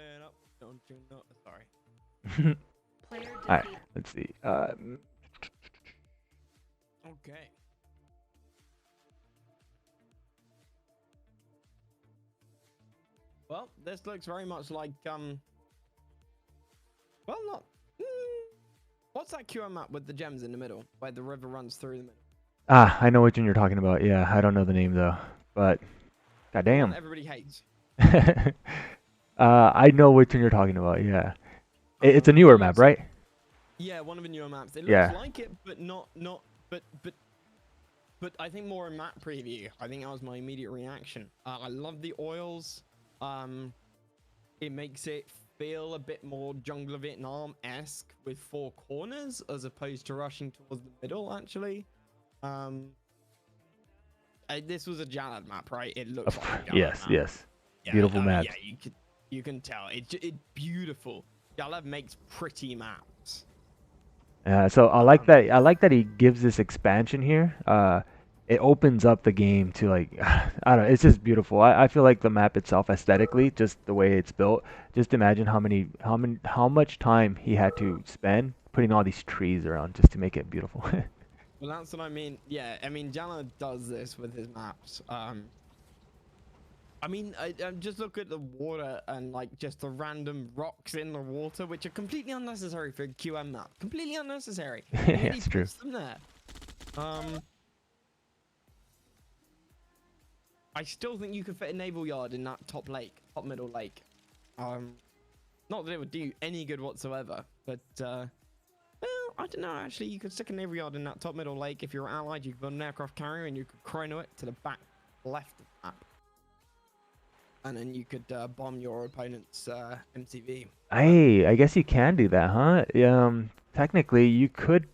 Fan up. Don't you know? Sorry. Alright, let's see. Okay. Well, this looks very much like well, not. What's that QM map with the gems in the middle, where the river runs through the middle? I know which one you're talking about. Yeah, I don't know the name though, but The one goddamn. everybody hates. I know which one you're talking about. Yeah, it's a newer It map, looks. right? Yeah, one of the newer maps. It looks Yeah. like it, but not. But I think more in map preview. I think that was my immediate reaction. I love the oils. It makes it feel a bit more Jungle of Vietnam-esque with four corners as opposed to rushing towards the middle. Actually, this was a Jalad map, right? It looks like a Jalad Yes, map. yes. Yeah, Beautiful yeah, maps. you can tell it's beautiful. Jalad makes pretty maps. So I like that. I like that he gives this expansion here. It opens up the game to like I don't know. It's just beautiful. I feel like the map itself aesthetically, just the way it's built. Just imagine how much time he had to spend putting all these trees around just to make it beautiful. Well, that's what I mean. Yeah, I mean, Jalad does this with his maps. I mean, I just look at the water and like just the random rocks in the water, which are completely unnecessary for a QM map. Completely unnecessary. Yeah, And yet he it's true. puts them there. I still think you could fit a naval yard in that top middle lake. Not that it would do any good whatsoever, but well, I don't know. Actually, you could stick a naval yard in that top middle lake. If you're allied, you could build an aircraft carrier and you could chrono it to the back left of the map. And then you could bomb your opponent's MCV. Hey, I guess you can do that, huh? Technically you could.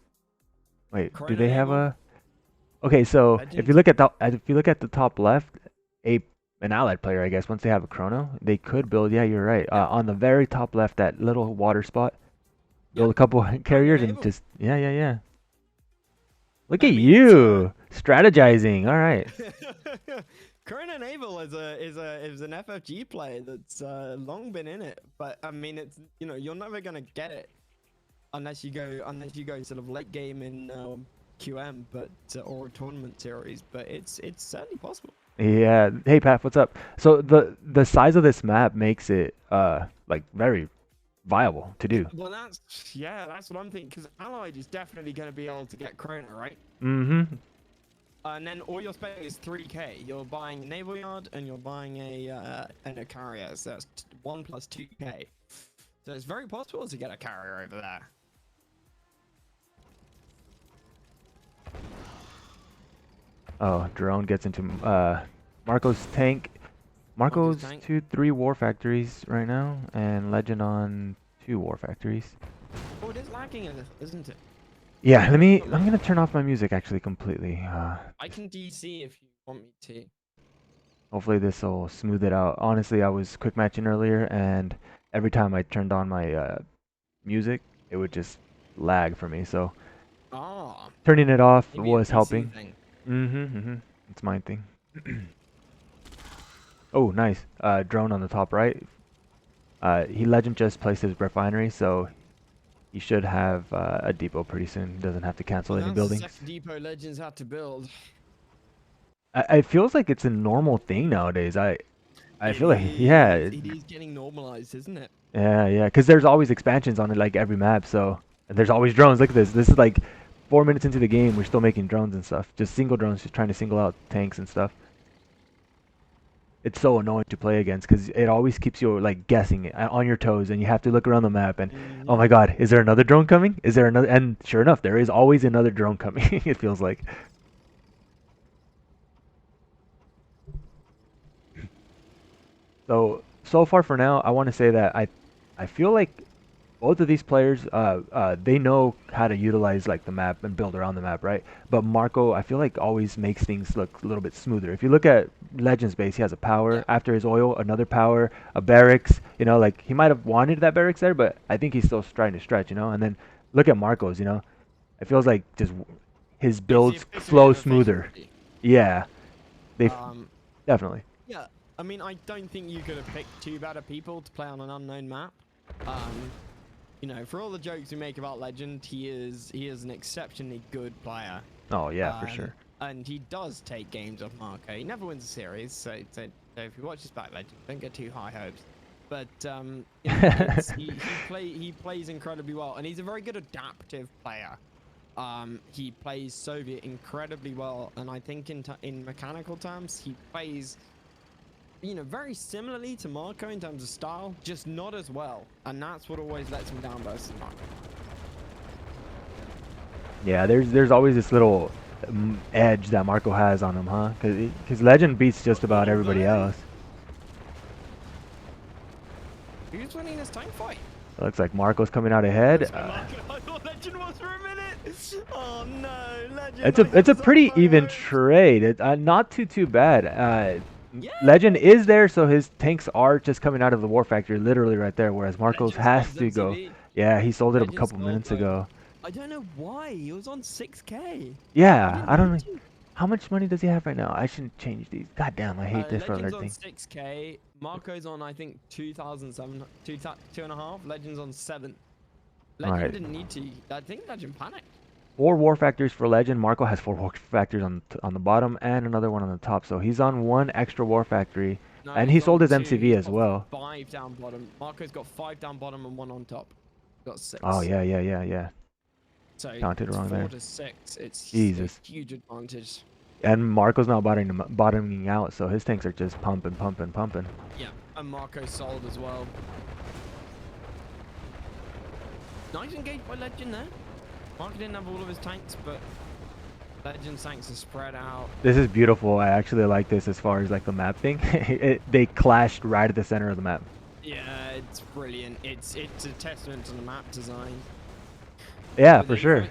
Wait, do Chrono they have naval, a? Okay, so if you legend. look at the top left, a an allied player, I guess, once they have a chrono, they could build. Yeah, you're right. Yep, On the very top left, that little water spot, build yep. a couple Chrono carriers and naval. just yeah. Look at I mean, it's you strategizing. All right. Chrono Naval is an FFG play that's long been in it, but I mean, it's you're never gonna get it unless you go sort of late game in QM, but or a tournament series. But it's certainly possible. Yeah. Hey Pat, what's up? So the size of this map makes it like very viable to do. Well, that's what I'm thinking, because Allied is definitely going to be able to get Chrono, right? Mm-hmm. And then all you're spending is 3k. You're buying a naval yard and you're buying a carrier, so that's 1 plus 2k. So it's very possible to get a carrier over there. Oh, drone gets into Marco's tank. Marco's tank. 3 war factories right now, and Legend on 2 war factories. Oh, it is lagging, isn't it? Yeah, I'm gonna turn off my music actually completely. I can DC if you want me to. Hopefully this will smooth it out. Honestly, I was quick matching earlier, and every time I turned on my music, it would just lag for me. So turning it off Maybe a was helping. thing. It's my thing. Oh, nice. Drone on the top right. He Legend just placed his refinery, so he should have a depot pretty soon. Doesn't have to cancel any buildings. The second depot Legends had to build. It feels like it's a normal thing nowadays. I feel like it is getting normalized, isn't it? Yeah, because there's always expansions on it, like every map. So there's always drones. Look at this. This is like 4 minutes into the game. We're still making drones and stuff. Just single drones, just trying to single out tanks and stuff. It's so annoying to play against because it always keeps you like guessing on your toes, and you have to look around the map and oh my God, is there another drone coming? Is there another? And sure enough, there is always another drone coming. It feels like. So far for now, I want to say that I feel like both of these players, they know how to utilize like the map and build around the map, right? But Marko, I feel like always makes things look a little bit smoother. If you look at Legends base, he has a power after his oil, another power, a barracks. Like he might have wanted that barracks there, but I think he's still trying to stretch. And then look at Marko's. It feels like just his builds flow smoother. Yeah, they definitely. Yeah. I mean, I don't think you could have picked two better people to play on an unknown map. Um, you know, for all the jokes we make about Legend, he is an exceptionally good player. Oh yeah, for sure. And he does take games off Marko. He never wins a series, so if you watch his back Legend, don't get too high hopes. But you know, he plays incredibly well, and he's a very good adaptive player. He plays Soviet incredibly well, and I think in mechanical terms, he plays, you know, very similarly to Marko in terms of style, just not as well, and that's what always lets him down versus Marko. Yeah, there's always this little edge that Marko has on him, huh? Because Legend beats just about everybody else. Who's winning this tank fight? It looks like Marko's coming out ahead. I thought Legend was for a minute. Oh no, Legend. It's a pretty even trade. Not too bad. Yeah. Legend is there, so his tanks are just coming out of the War Factory, literally right there. Whereas Marko's has to go. Yeah, he sold it a couple minutes ago. I don't know why. He was on 6K. Yeah, I don't know. How much money does he have right now? I shouldn't change these. God damn, I hate this for Legend's everything. on 6K. Marko's on, I think, 2,007, 2.5. Legend's on 7. Legend didn't need to. I think Legend panicked. 4 War Factories for Legend. Marko has 4 War Factories on the bottom and another one on the top. So he's on 1 extra War Factory. No, and he sold his MCV as well. 5 down bottom. Marko's got 5 down bottom and 1 on top. Got 6. Oh, yeah. So counted wrong 4 there. to 6. It's Jesus. A huge advantage. And Marko's not bottoming out, so his tanks are just pumping. Yeah, and Marko sold as well. Nice engaged by Legend there. Marko didn't have all of his tanks, but Legend's tanks are spread out. This is beautiful. I actually like this as far as like the map thing. They clashed right at the center of the map. Yeah, it's brilliant. It's a testament to the map design. Yeah, for sure.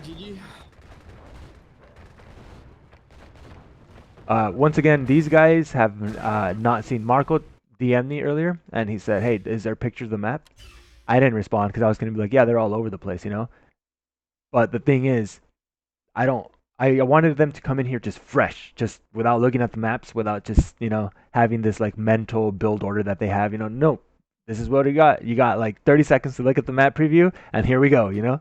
Once again, these guys have not seen Marko DM me earlier, and he said, "Hey, is there pictures of the map?" I didn't respond because I was gonna be like, "Yeah, they're all over the place, you know." But the thing is, I wanted them to come in here just fresh, just without looking at the maps, without just, you know, having this like mental build order that they have, you know. No, this is what you got. You got like 30 seconds to look at the map preview, and here we go, you know.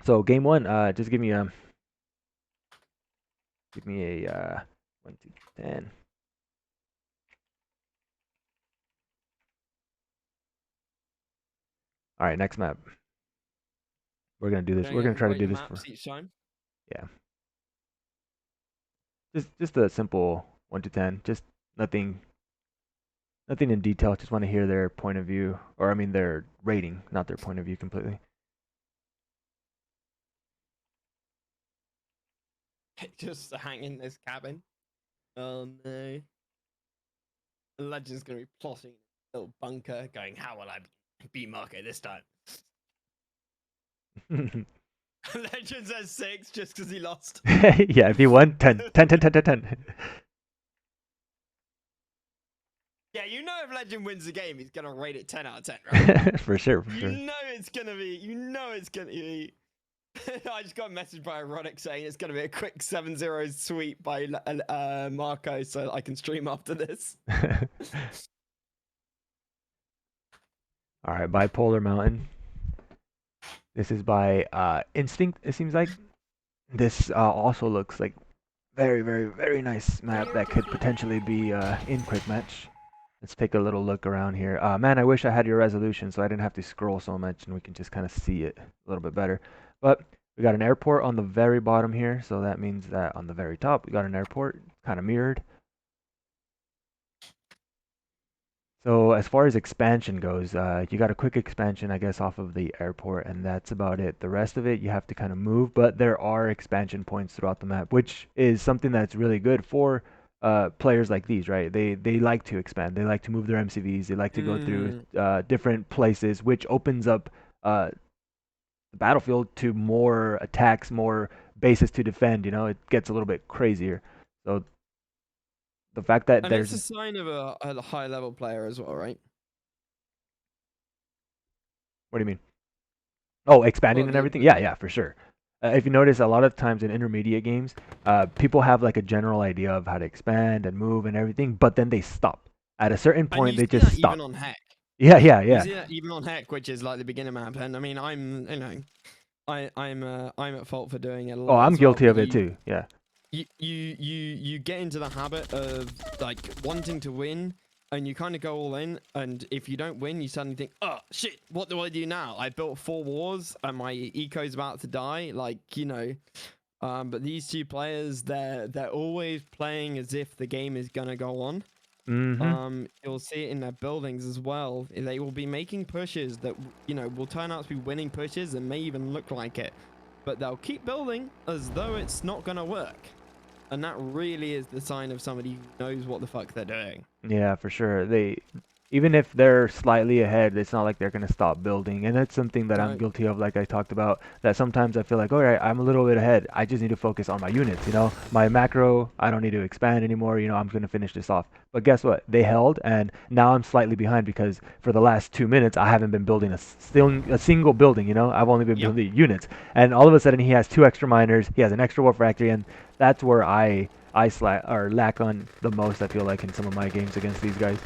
So game 1, just give me a 1, 2, 10. All right, next map. We're gonna do this. We're gonna try to do this for each time. Yeah. Just a simple 1 to 10. Just nothing in detail. Just want to hear their point of view, or I mean their rating, not their point of view completely. Just hang in this cabin. Oh no. The Legend's gonna be plotting a little bunker, going, "How will I beat Marko this time?" Legend says 6 just because he lost. Yeah, if he won, 10. 10. Yeah, you know if Legend wins the game, he's gonna rate it 10 out of 10, right? For sure. You know it's gonna be. I just got a message by Ironic saying it's gonna be a quick 7-0 sweep by Marko, so I can stream after this. All right, Bipolar Mountain. This is by Instinct, it seems like. This also looks like very nice map that could potentially be in quick match. Let's take a little look around here. Man, I wish I had your resolution so I didn't have to scroll so much and we can just kind of see it a little bit better. But we got an airport on the very bottom here, so that means that on the very top we got an airport, kind of mirrored. So as far as expansion goes, you got a quick expansion, I guess, off of the airport, and that's about it. The rest of it, you have to kind of move, but there are expansion points throughout the map, which is something that's really good for players like these, right? They like to expand. They like to move their MCVs. They like to go through different places, which opens up the battlefield to more attacks, more bases to defend. You know, it gets a little bit crazier. So the fact that it's a sign of a high level player as well, right? What do you mean? Oh, expanding and everything? Yeah, for sure. If you notice, a lot of times in intermediate games, people have like a general idea of how to expand and move and everything, but then they stop. At a certain And point, you they see just that stop. even on Heck. Yeah, yeah, You yeah. see that even on Heck, which is like the beginner map. And I mean, I'm at fault for doing it a Oh, lot I'm as well. guilty But of it too. Yeah. you get into the habit of like wanting to win, and you kind of go all in, and if you don't win, you suddenly think, oh shit, what do I do now? I built 4 wars and my eco's about to die, like, but these two players, they're always playing as if the game is gonna go on. Mm-hmm. You'll see it in their buildings as well. They will be making pushes that will turn out to be winning pushes and may even look like it, but they'll keep building as though it's not gonna work. And that really is the sign of somebody who knows what the fuck they're doing. Yeah, for sure. Even if they're slightly ahead, it's not like they're gonna stop building. And that's something that I'm No, guilty of, like I talked about, that sometimes I feel like, all right, I'm a little bit ahead. I just need to focus on my units, My macro, I don't need to expand anymore, I'm gonna finish this off. But guess what? They held, and now I'm slightly behind because for the last 2 minutes, I haven't been building a single building, I've only been yep. building units. And all of a sudden, he has 2 extra miners, he has an extra war factory, and that's where I lack on the most, I feel like, in some of my games against these guys.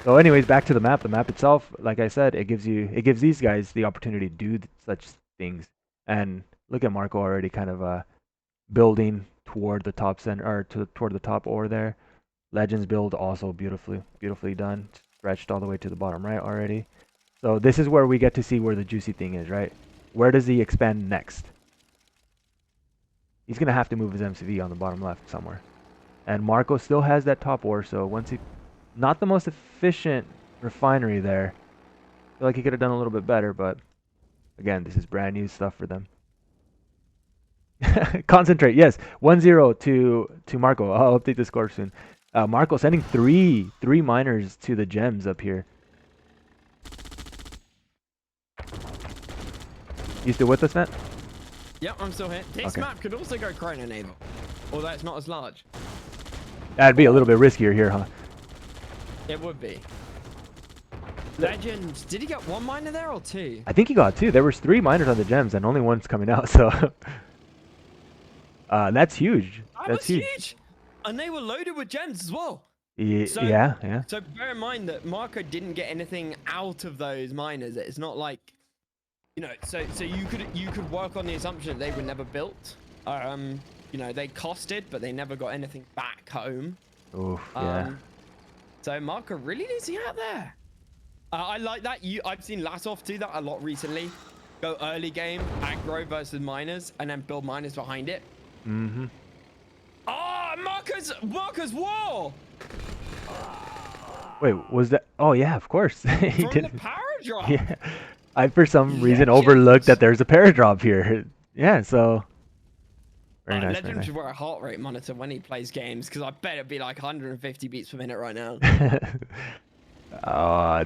So anyways, back to the map. The map itself, like I said, it gives these guys the opportunity to do such things. And look at Marko already kind of building toward the top center, or toward the top ore there. Legends build also beautifully done. Stretched all the way to the bottom right already. So this is where we get to see where the juicy thing is, right? Where does he expand next? He's gonna have to move his MCV on the bottom left somewhere. And Marko still has that top ore, so once he... Not the most efficient refinery there. I feel like he could have done a little bit better, but... Again, this is brand new stuff for them. Concentrate, yes. 1-0 to Marko. I'll update the score soon. Marko sending three miners to the gems up here. You still with us, Matt? Yep, I'm still here. This Okay. map could also go Chrono Naval, although it's not as large. That'd be a little bit riskier here, huh? It would be. Legend, did he get 1 miner there or 2? I think he got 2. There was 3 miners on the gems, and only one's coming out, so... that's huge. That's huge. And they were loaded with gems as well. Yeah. So bear in mind that Marko didn't get anything out of those miners. It's not like, so you could work on the assumption that they were never built. They costed, but they never got anything back home. Oof, yeah. So Marko really needs to get out there. I like that. I've seen Latov do that a lot recently. Go early game, aggro versus miners, and then build miners behind it. Mm-hmm. Oh, Marko's wall! Wait, was that... Oh, yeah, of course. He From did. the power drop. Yeah. I, for some reason, overlooked that there's a paradrop here. Yeah, so... Very nice, Legend very nice. should wear a heart rate monitor when he plays games, because I bet it'd be like 150 beats per minute right now.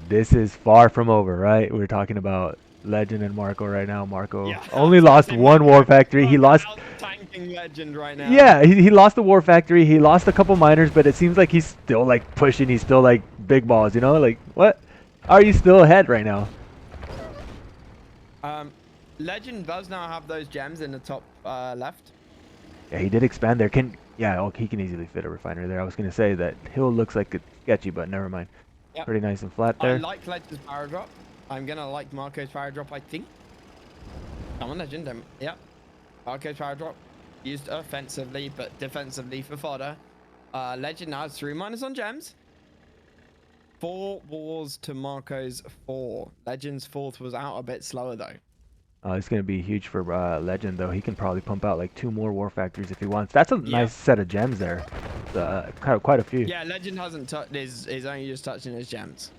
This is far from over, right? We're talking about Legend and Marko right now. Marko Yeah, only lost one war factory. He lost... tanking Legend right now. Yeah, he lost the war factory. He lost a couple miners, but it seems like he's still like pushing. He's still like big balls, Like, what? Are you still ahead right now? Legend does now have those gems in the top left. Yeah, he did expand there. He can easily fit a refinery there. I was gonna say that hill looks like it's sketchy, but never mind. Yep. Pretty nice and flat there. I like Legend's power drop. I'm gonna like Marko's power drop, I think. Come on, Legend. Yep. Marko's power drop used offensively, but defensively for fodder. Legend now has 3 miners on gems. 4 wars to Marko's 4. Legend's 4th was out a bit slower though. It's going to be huge for Legend, though. He can probably pump out like 2 more war factories if he wants. That's a nice set of gems there. Quite a few. Yeah, Legend hasn't touched. Is only just touching his gems.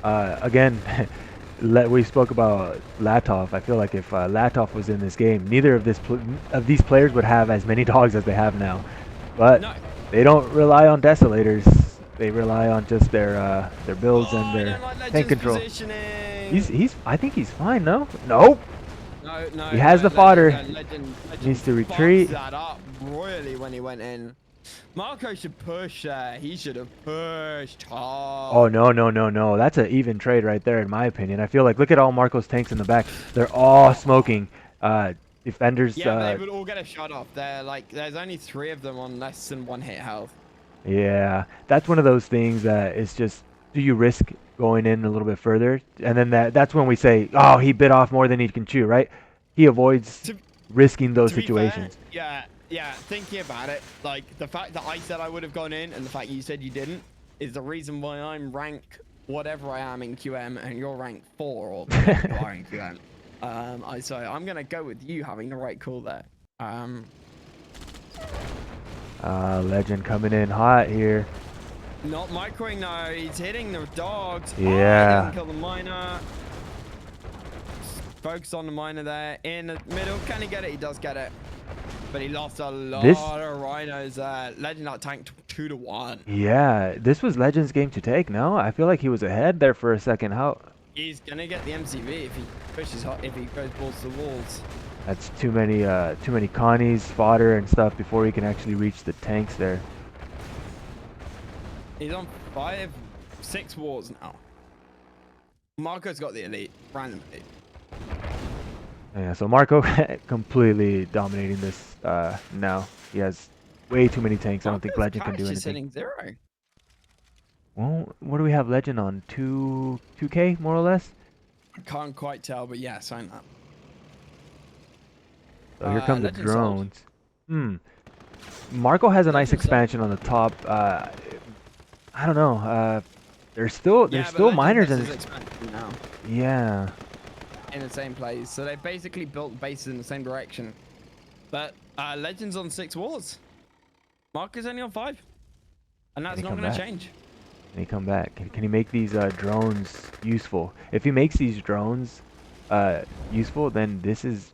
Yeah. Again, we spoke about Latov. I feel like if Latov was in this game, neither of these players would have as many dogs as they have now. But they don't rely on desolators. They rely on just their builds and their tank control. I think he's fine, no? Nope. No. He has the fodder. Legend needs to retreat. That up royally when he went in. Marko should push there. He should have pushed Oh, hard. no, no, no, no. That's an even trade right there, in my opinion. I feel like, look at all Marco's tanks in the back. They're all smoking. Defenders, Yeah, but they would all get a shot off. They're like, there's only 3 of them on less than 1 hit health. yeah, that's one of those things that is just, do you risk going in a little bit further? And then that's when we say, oh, he bit off more than he can chew, right? He avoids To, risking those to be fair, situations. yeah, thinking about it, like the fact that I said I would have gone in and the fact you said you didn't is the reason why I'm rank whatever I am in QM and you're rank 4 or whatever you are in QM. So I'm gonna go with you having the right call there. Legend coming in hot here. Not microing though. He's hitting the dogs. Oh, he Yeah. doesn't kill the miner. Focus on the miner there in the middle. Can he get it? He does get it. But he lost a lot of rhinos there. Legend out tanked 2 to 1. Yeah, this was Legend's game to take, no? I feel like he was ahead there for a second. How? He's gonna get the MCV if he pushes hot, if he goes balls to the walls. That's too many Connies, fodder, and stuff before he can actually reach the tanks there. He's on 6 wars now. Marco's got the elite, random elite. Yeah, so Marco completely dominating this now. He has way too many tanks. I don't think Legend can do Cash is anything. hitting 0. Well, what do we have Legend on? 2K more or less? I can't quite tell, but yeah, sign that. So here come the Legend sold. drones. Marco has a nice Legend expansion on the top. I don't know. There's still miners in his expansion now yeah. in the same place. So they basically built bases in the same direction. But Legend's on 6 wars. Marco's only on 5. And that's not going to change. Can he come back? Can he make these drones useful? If he makes these drones useful, then this is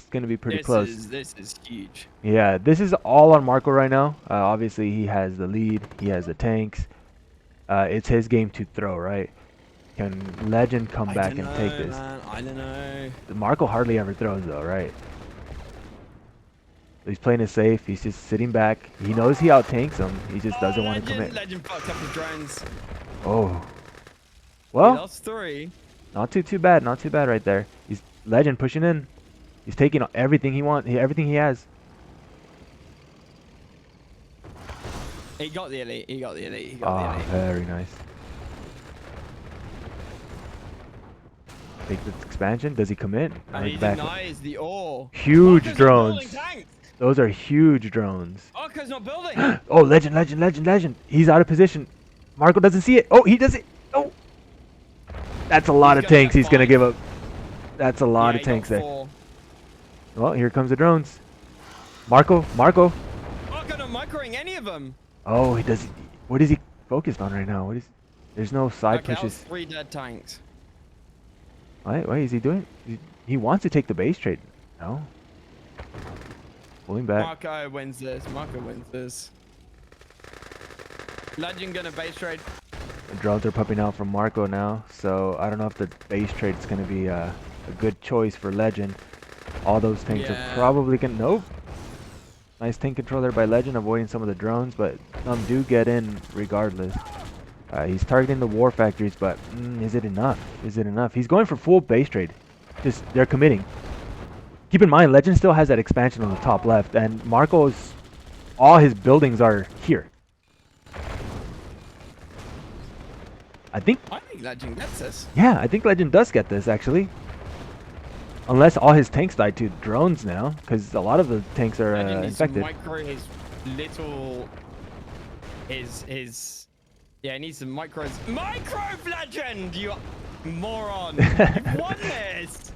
going to be pretty close. This is huge. Yeah, this is all on Marco right now. Obviously, he has the lead. He has the tanks. It's his game to throw, right? Can Legend come back and take this? Man, I don't know. Marco hardly ever throws, though, right? He's playing it safe. He's just sitting back. He knows he out-tanks him. He just doesn't want to commit. Legend fucked up his drones. Oh. Well, he lost 3. Not too bad. Not too bad right there. He's Legend pushing in. He's taking everything he wants. Everything he has. He got the elite. He got the elite. Very nice. Take this expansion. Does he commit? And he denies the ore. Huge Marco's drones. Those are huge drones. Marco's not building. Oh, Legend. He's out of position. Marco doesn't see it. Oh, he does it. Oh. That's a lot of tanks he's going to give up. That's a lot of tanks there. 4. Well, here comes the drones. Marco. Marco not microing any of them. Oh, he does. What is he focused on right now? There's no side pushes. That was 3 dead tanks. What is he doing? He wants to take the base trade. No. Pulling back. Marco wins this. Legend gonna base trade. The drones are popping out from Marco now, so I don't know if the base trade is going to be a good choice for Legend. All those tanks are probably going to... Nope. Nice tank control there by Legend, avoiding some of the drones, but some do get in regardless. He's targeting the war factories, but is it enough? He's going for full base trade. Just, they're committing. Keep in mind, Legend still has that expansion on the top left, and Marco's... All his buildings are here. I think Legend gets this. Yeah, I think Legend does get this, actually. Unless all his tanks died to drones now, because a lot of the tanks are infected. Micro his little... Yeah, he needs some micros. Micro Legend, you moron! You've won this!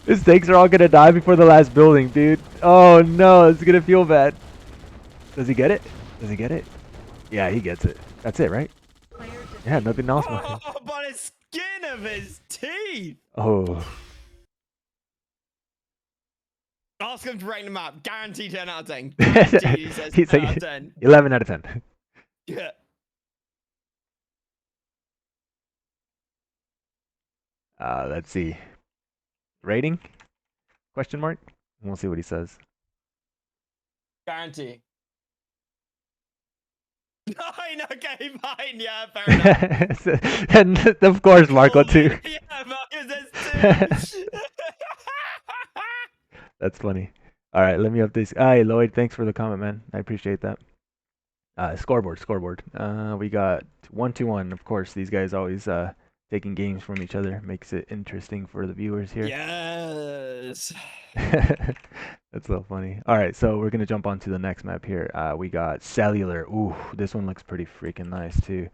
His tanks are all gonna die before the last building, dude. Oh no, it's gonna feel bad. Does he get it? Yeah, he gets it. That's it, right? Yeah, nothing else. Oh, by the skin of his teeth! Oh. Ask him to rank the map. Guaranteed 10 out of 10. Guaranteed he says 10 out of 10. 11 out of 10. Yeah. Let's see. Rating? Question mark? We'll see what he says. Guarantee. Fine, okay, fine, yeah, fair enough. And of course, Marco Called too. it. Yeah, Marcus has two. That's funny. All right, let me up this. Hey, Lloyd, thanks for the comment, man. I appreciate that. Scoreboard. We got 1-1. Of course, these guys always taking games from each other. Makes it interesting for the viewers here. Yes. That's so funny. All right, so we're gonna jump on to the next map here. We got Cellular. Ooh, this one looks pretty freaking nice too.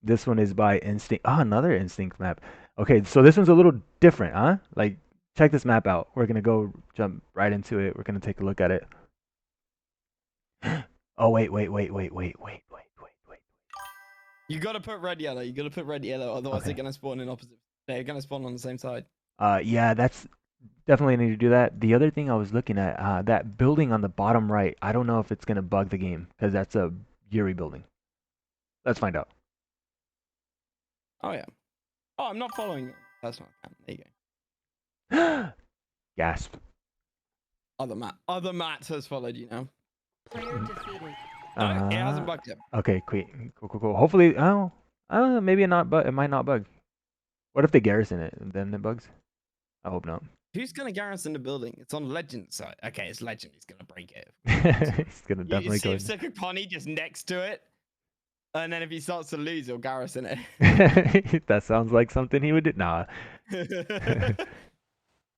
This one is by Instinct. Ah, another Instinct map. Okay, so this one's a little different, huh? Like, check this map out. We're gonna go jump right into it. We're gonna take a look at it. Oh, wait. You gotta put red yellow. You gotta put red yellow. Otherwise, Okay. they're gonna spawn in opposite. They're gonna spawn on the same side. Yeah, that's definitely need to do that. The other thing I was looking at, that building on the bottom right, I don't know if it's gonna bug the game because that's a Yuri building. Let's find out. Oh yeah. Oh, I'm not following. That's not. There you go. Gasp. Other Matt has followed you now. Player defeated. No, it hasn't bugged yet. Okay, cool. Hopefully, maybe it not, but it might not bug. What if they garrison it and then it bugs? I hope not. Who's gonna garrison the building? It's on Legend side. Okay, it's Legend. He's gonna break it. He's gonna You definitely see go. if Sick Connie just next to it, and then if he starts to lose, he'll garrison it. That sounds like something he would do. Nah.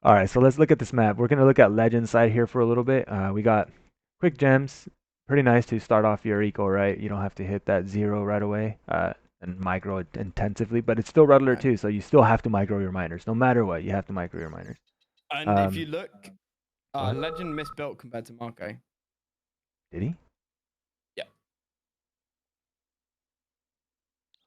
All right, so let's look at this map. We're gonna look at Legend side here for a little bit. We got quick gems. Pretty nice to start off your eco, right? You don't have to hit that 0 right away. And micro it intensively, but it's still Ruddler too, so you still have to micro your miners. No matter what, you have to micro your miners. And if you look, Legend misbuilt compared to Marko. Did he? Yeah.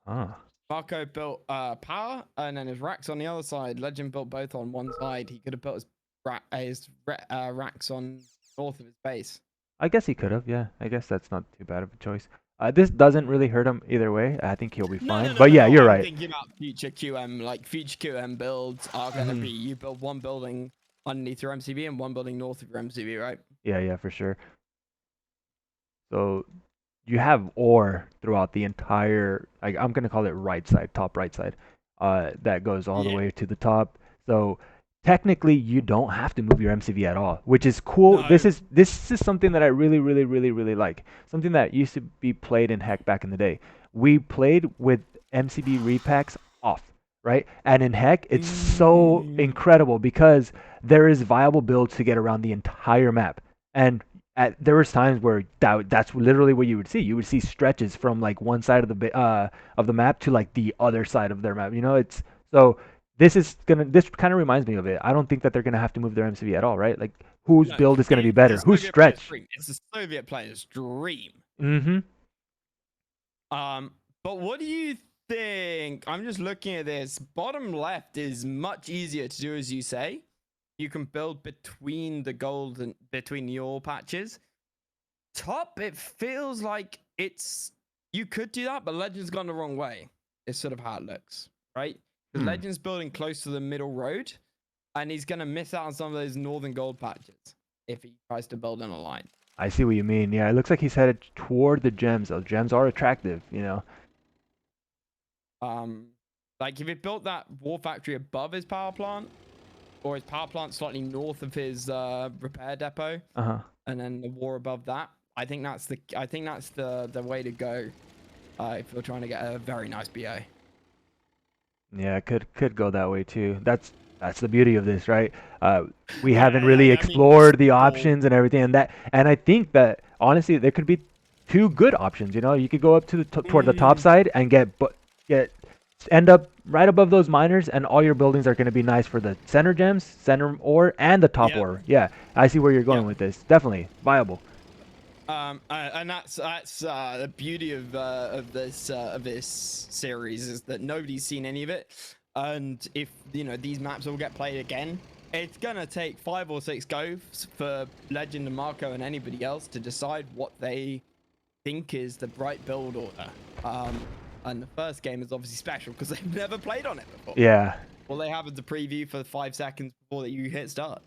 Ah. Marko built power, and then his racks on the other side. Legend built both on one side. He could have built his racks on north of his base. I guess he could have, yeah. I guess that's not too bad of a choice. This doesn't really hurt him either way. I think he'll be fine. But yeah, you're I'm right. thinking about future QM, like future QM builds are going to be you build one building underneath your MCB and one building north of your MCB, right? Yeah, for sure. So you have ore throughout the entire, I'm going to call it right side, top right side, that goes all the way to the top. So technically you don't have to move your MCV at all, which is cool. No. This is something that I really like. Something that used to be played in Heck back in the day. We played with MCB repacks off, right? And in Heck, it's so incredible because there is viable builds to get around the entire map. And there was times where that's literally what you would see. You would see stretches from like one side of the map to like the other side of their map. You know, it's so. This kind of reminds me of it. I don't think that they're gonna have to move their MCV at all, right? Like, whose build is gonna be better? Who's stretch? It's a Soviet player's dream. Mm-hmm. But what do you think? I'm just looking at this. Bottom left is much easier to do, as you say. You can build between the gold and between your patches. Top, it feels like you could do that, but Legend's gone the wrong way. It's sort of how it looks, right? The Legend's building close to the middle road, and he's gonna miss out on some of those northern gold patches if he tries to build in a line. I see what you mean. Yeah, it looks like he's headed toward the gems. Those gems are attractive, you know. Like if he built that war factory above his power plant, or his power plant slightly north of his repair depot, and then the war above that, I think that's the way to go if you're trying to get a very nice BA. Yeah, it could go that way too. That's the beauty of this, right? We haven't really explored the options and everything, and I think that honestly there could be two good options. You know, you could go up to toward the top side and end up right above those miners, and all your buildings are going to be nice for the center gems, center ore, and the top ore. Yeah, I see where you're going with this. Definitely viable. And that's the beauty of this series is that nobody's seen any of it, and if these maps all get played again, it's gonna take 5 or 6 goes for Legend and Marko and anybody else to decide what they think is the right build order. And the first game is obviously special because they've never played on it before. Yeah. All they have is a preview for 5 seconds before you hit start.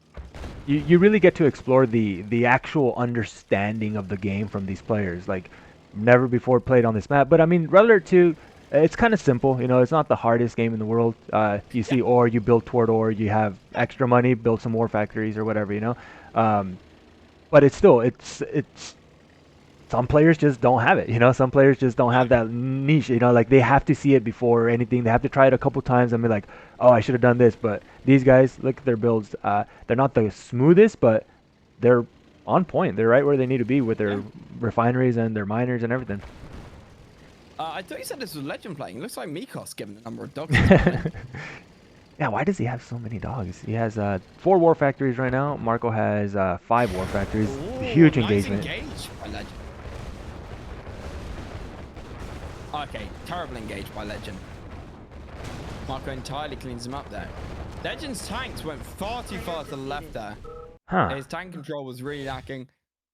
You really get to explore the actual understanding of the game from these players. Like, never before played on this map. But I mean, Red Alert 2, it's kind of simple. You know, it's not the hardest game in the world. You Yeah. see ore, you build toward ore, you have extra money, build some more factories or whatever. You know, um, but it's still it's some players just don't have it. You know, some players just don't have that niche. You know, like they have to see it before anything. They have to try it a couple times and be like, oh, I should have done this. But these guys, look at their builds. They're not the smoothest, but they're on point. They're right where they need to be with Yeah. their refineries and their miners and everything. I thought you said this was Legend playing. It looks like Mikos given the number of dogs. Yeah, why does he have so many dogs? He has 4 war factories right now. Marko has 5 war factories. Ooh, Huge nice engagement. engage by Legend. Okay, terrible engage by Legend. Marko entirely cleans him up there. Legend's tanks went far too far to the left there. Huh. His tank control was really lacking.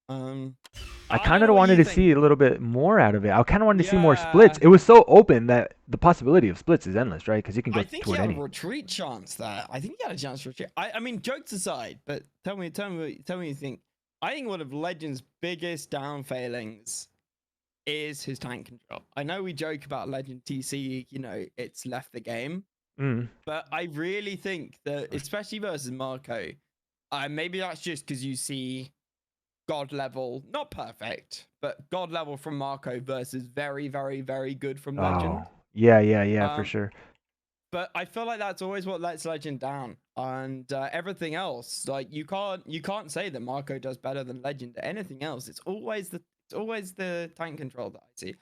I kind of wanted to see a little bit more out of it. I kind of wanted to see more Yeah. splits. It was so open that the possibility of splits is endless, right? Because you can go I think he toward had any. a retreat chance there. I think he had a chance to retreat. I mean, jokes aside, but tell me what you think. I think one of Legend's biggest down failings is his tank control. I know we joke about Legend TC, you know, it's left the game, but I really think that, especially versus Marko, maybe that's just because you see God level, not perfect, but God level from Marko versus very, very, very good from Legend. Oh, yeah, for sure. But I feel like that's always what lets Legend down, and everything else, like you can't say that Marko does better than Legend at anything else. It's always the tank control that I see.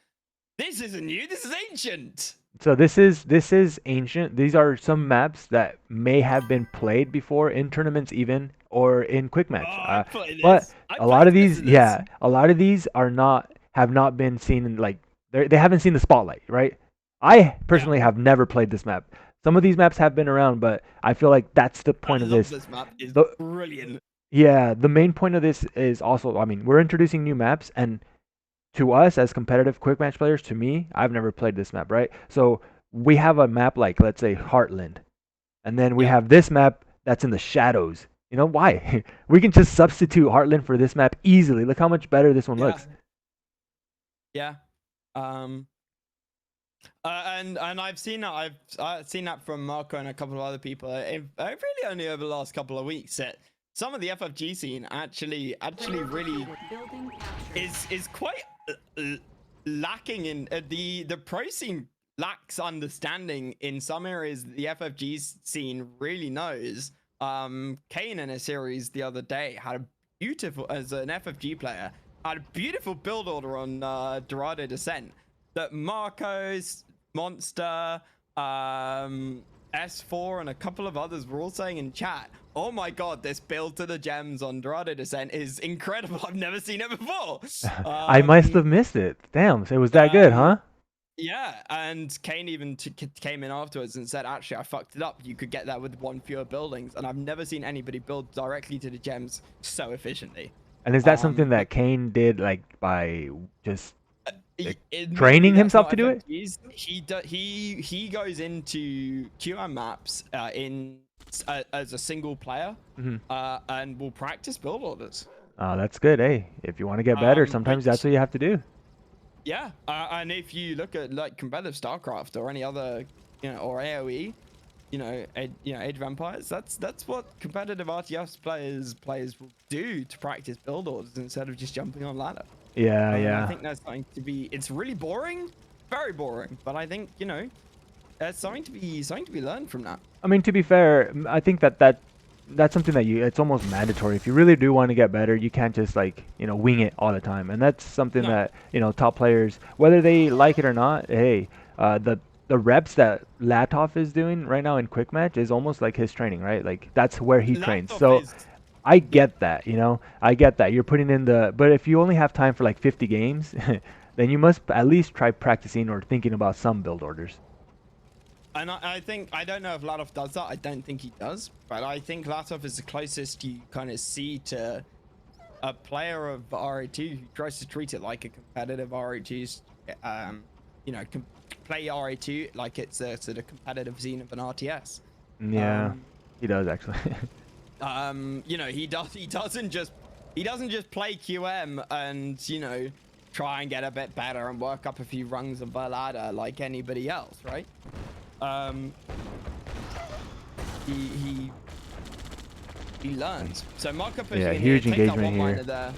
This isn't new. This is ancient. So this is ancient. These are some maps that may have been played before in tournaments even or in quick match. I play But this. I a lot of played these, yeah, a lot of these are not have not been seen in like they haven't seen the spotlight, right? I personally have never played this map. Some of these maps have been around, but I feel like that's the point I of love this. this map. It's The, brilliant. yeah, the main point of this is also, I mean, we're introducing new maps, and to us as competitive quick match players, to me, I've never played this map, right? So we have a map like, let's say, Heartland, and then we have this map that's in the shadows. You know why? We can just substitute Heartland for this map easily. Look how much better this one looks. Yeah. And I've seen that. I've seen that from Marko and a couple of other people. Really only over the last couple of weeks that some of the FFG scene actually really is quite lacking in the pro scene lacks understanding in some areas. The FFG scene really knows. Kane in a series the other day had a beautiful, as an FFG player, had a beautiful build order on Dorado Descent that Marco's Monster, S4, and a couple of others were all saying in chat, oh my god, this build to the gems on Dorado Descent is incredible. I've never seen it before. I must have missed it. Damn, so it was that good, huh? Yeah, and Kane even came in afterwards and said, actually, I fucked it up. You could get that with one fewer buildings. And I've never seen anybody build directly to the gems so efficiently. And is that something that Kane did, like, by just training that's himself not to do it? He goes into QM maps as a single player, and will practice build orders. Oh, that's good. Hey, if you want to get better, sometimes that's what you have to do. Yeah, and if you look at like competitive StarCraft or any other, you know, or AOE, Age of Empires, that's what competitive RTS players will do to practice build orders instead of just jumping on ladder. Yeah. I think that's something to be. It's really boring, very boring. But I think there's something to be learned from that. I mean, to be fair, I think that's something that it's almost mandatory. If you really do want to get better, you can't just like wing it all the time. And that's something that top players, whether they like it or not, hey, the reps that Latov is doing right now in quick match is almost like his training, right? Like that's where he trains. So I get that, I get that. You're putting in but if you only have time for like 50 games, then you must at least try practicing or thinking about some build orders. And I think, I don't know if Latov does that. I don't think he does. But I think Latov is the closest you kind of see to a player of RA2 who tries to treat it like a competitive RA2's, play RA2 like it's a sort of competitive scene of an RTS. Yeah, he does actually. He doesn't just play QM and try and get a bit better and work up a few rungs of the ladder like anybody else, right? He learns. So Marko pushing Yeah, in here, huge take that engagement one miner here. there.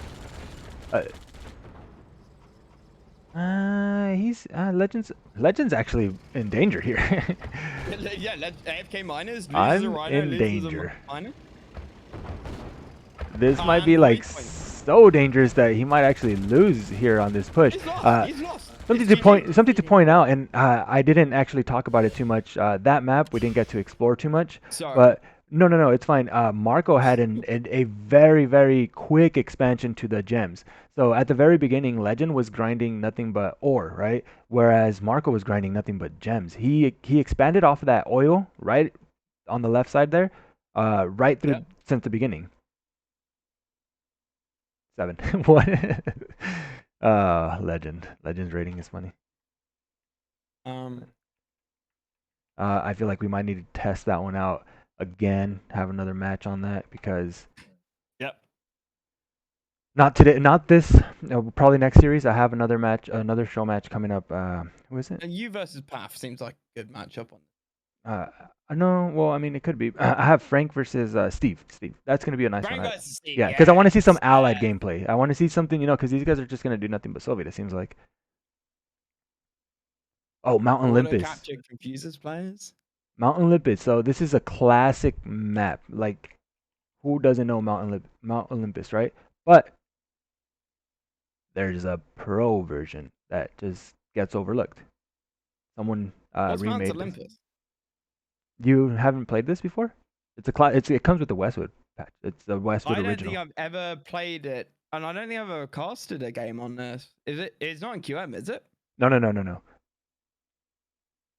He's Legends actually in danger here. Yeah, AFK miners loses a I'm rhino, in loses a danger. miner. This might And be the like weak point. so dangerous that he might actually lose here on this push. He's lost. He's lost. It's Something to GG. point out, and I didn't actually talk about it too much. That map we didn't get to explore too much, Sorry. but no, it's fine. Marco had a very very quick expansion to the gems. So at the very beginning, Legend was grinding nothing but ore, right? Whereas Marco was grinding nothing but gems. He expanded off of that oil right on the left side there, right through Yep. since the beginning. 7. What? Legend. Legend's rating is funny. I feel like we might need to test that one out again, have another match on that because Yep. not today, not this, probably next series. I have another match, another show match coming up. Who is it? And you versus Path seems like a good matchup on. Uh, no, well, I mean, it could be. I have Frank versus Steve. Steve, that's gonna be a nice Frank one. versus Steve. Yeah, because I want to see some Yes. allied gameplay. I want to see something, because these guys are just gonna do nothing but Soviet. It seems like. Oh, Mount Auto Olympus. capture confuses players. Mount Olympus. So this is a classic map. Like, who doesn't know Mount Olympus, right? But there's a pro version that just gets overlooked. Someone What's Mount remade this. Olympus? You haven't played this before? It comes with the Westwood patch. It's the Westwood I don't original. think I've ever played it, and I don't think I've ever casted a game on this. Is it? It's not in QM, is it? No.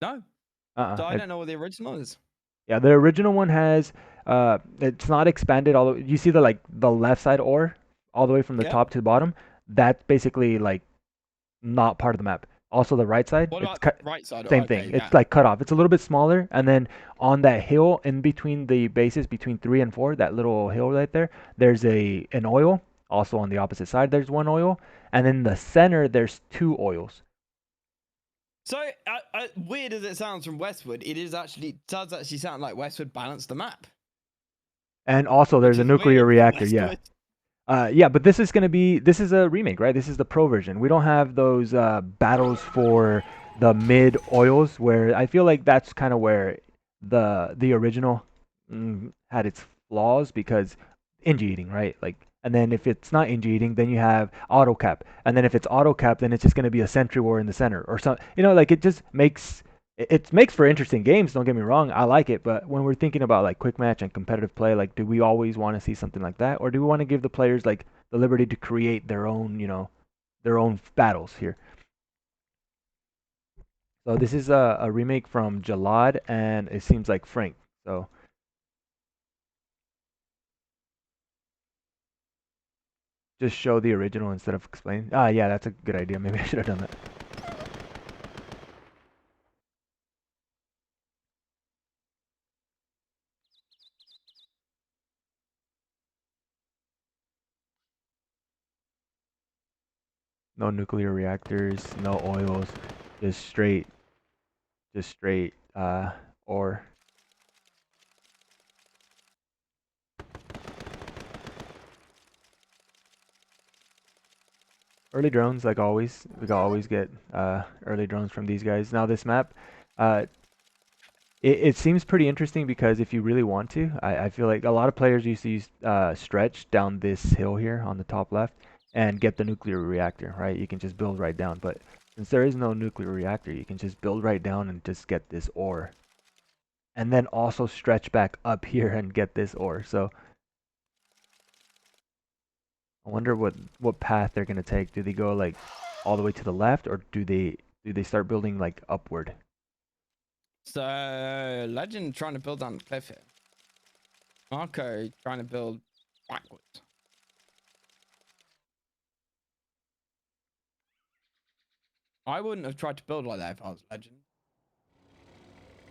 No. So I It, don't know what the original is. yeah, the original one has it's not expanded all the way. You see the left side ore all the way from the Yep. top to the bottom? That's basically like not part of the map. Also the right side, What it's about the right side? same Okay, thing. yeah. It's like cut off. It's a little bit smaller, and then on that hill in between the bases, between 3 and 4, that little hill right there, there's an oil. Also on the opposite side, there's one oil, and in the center, there's 2 oils. So weird as it sounds from Westwood, does actually sound like Westwood balanced the map. And also, Which there's a is nuclear weird for reactor. Yeah. Westwood. Yeah, but this is a remake, right? This is the pro version. We don't have those battles for the mid oils where I feel like that's kind of where the original had its flaws because Inge eating, right? Like, and then if it's not Inge eating, then you have auto cap, and then if it's auto cap, then it's just going to be a sentry war in the center or something. Like it just makes it makes for interesting games. Don't get me wrong, I like it, but when we're thinking about like quick match and competitive play, like, do we always want to see something like that, or do we want to give the players like the liberty to create their own, their own battles here? So this is a remake from Jalad, and it seems like Frank. So just show the original instead of explain. Yeah, that's a good idea. Maybe I should have done that. No nuclear reactors, no oils, just straight ore. Early drones, like always. We can always get early drones from these guys. Now this map, uh, it seems pretty interesting because if you really want to, I feel like a lot of players used to use stretch down this hill here on the top left and get the nuclear reactor, right? You can just build right down. But since there is no nuclear reactor, you can just build right down and just get this ore. And then also stretch back up here and get this ore. So I wonder what path they're gonna take. Do they go like all the way to the left, or do they start building like upward? So Legend trying to build on the cliff here. Marko trying to build backwards. I wouldn't have tried to build like that if I was Legend.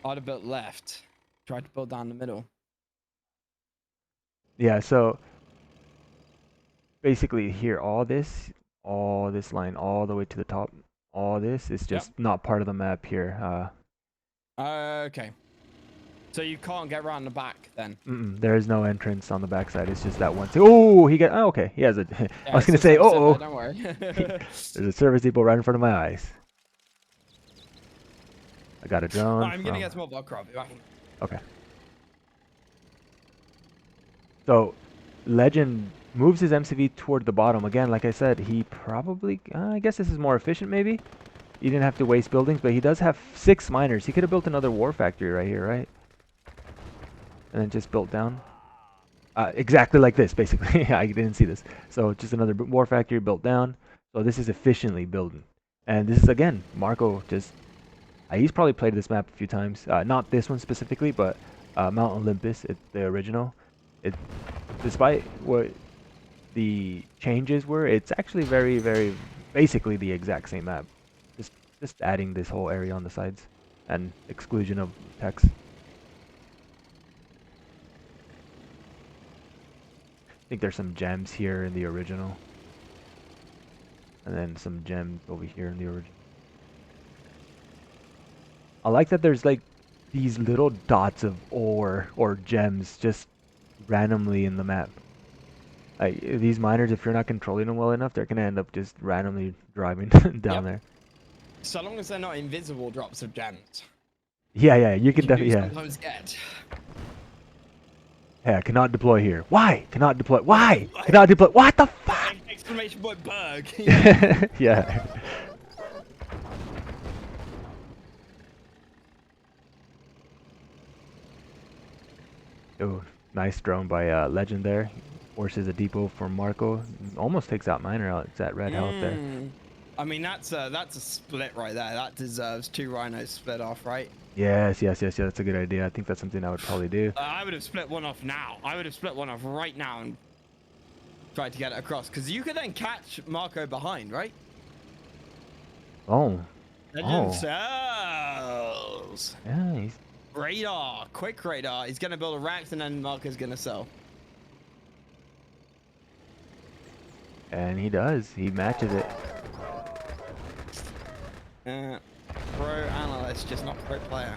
I'd have built left. Tried to build down the middle. Yeah, so basically here all this all this line all the way to the top. All this is Yep. just not part of the map here. Okay. So you can't get around the back then. There is no entrance on the backside. It's just that one. Oh, he got. Oh, okay. He has a. I Yeah, was it's gonna just say, over there, oh, don't worry. there's a service depot right in front of my eyes. I got a drone. I'm gonna get some more vodka. I'll be back. Okay. So, Legend moves his MCV toward the bottom. Again, like I said, he probably. I guess this is more efficient, maybe. He didn't have to waste buildings, but he does have 6 miners. He could have built another war factory right here, right? And then just built down. Exactly like this, basically. I didn't see this. So just another war factory built down. So this is efficiently building. And this is, again, Marko just... he's probably played this map a few times. Not this one specifically, but Mount Olympus, the original. Despite what the changes were, it's actually very, very... basically the exact same map. Just adding this whole area on the sides. And exclusion of text. I think there's some gems here in the original. And then some gems over here in the original. I like that there's like these little dots of ore or gems just randomly in the map. Like these miners, if you're not controlling them well enough, they're gonna end up just randomly driving down there. So long as they're not invisible drops of gems. Yeah, you can definitely, yeah. Sometimes get. Yeah, cannot deploy here. Why? Cannot deploy. Why? Cannot deploy. What the fuck? Exclamation point bug. Yeah. Oh, nice drone by Legend there. Forces a depot for Marko. Almost takes out Miner out. It's at red health there. I mean, that's a split right there. That deserves 2 rhinos split off, right? Yes. That's a good idea. I think that's something I would probably do. I would have split one off now. I would have split one off right now and tried to get it across. Because you could then catch Marko behind, right? Oh. Legend sells. Yeah, he's... Radar. Quick radar. He's going to build a rack and then Marko's going to sell. And he does. He matches it. Pro analyst, just not pro player.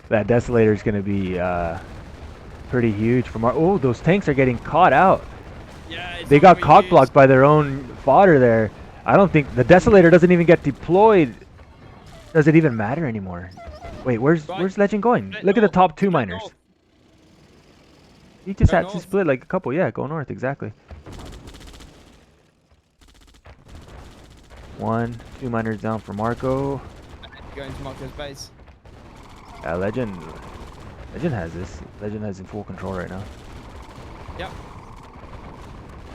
That Desolator is going to be pretty huge from our... Oh, those tanks are getting caught out. Yeah, they got cock blocked by their own fodder there. I don't think... The Desolator doesn't even get deployed. Does it even matter anymore? Wait, where's Legend going? Look at the top 2 miners. North. He just had to split like a couple. Yeah, go north, exactly. 1, 2 miners down for Marko. Going to Marko's base. Yeah, Legend has this. Legend has in full control right now. Yep.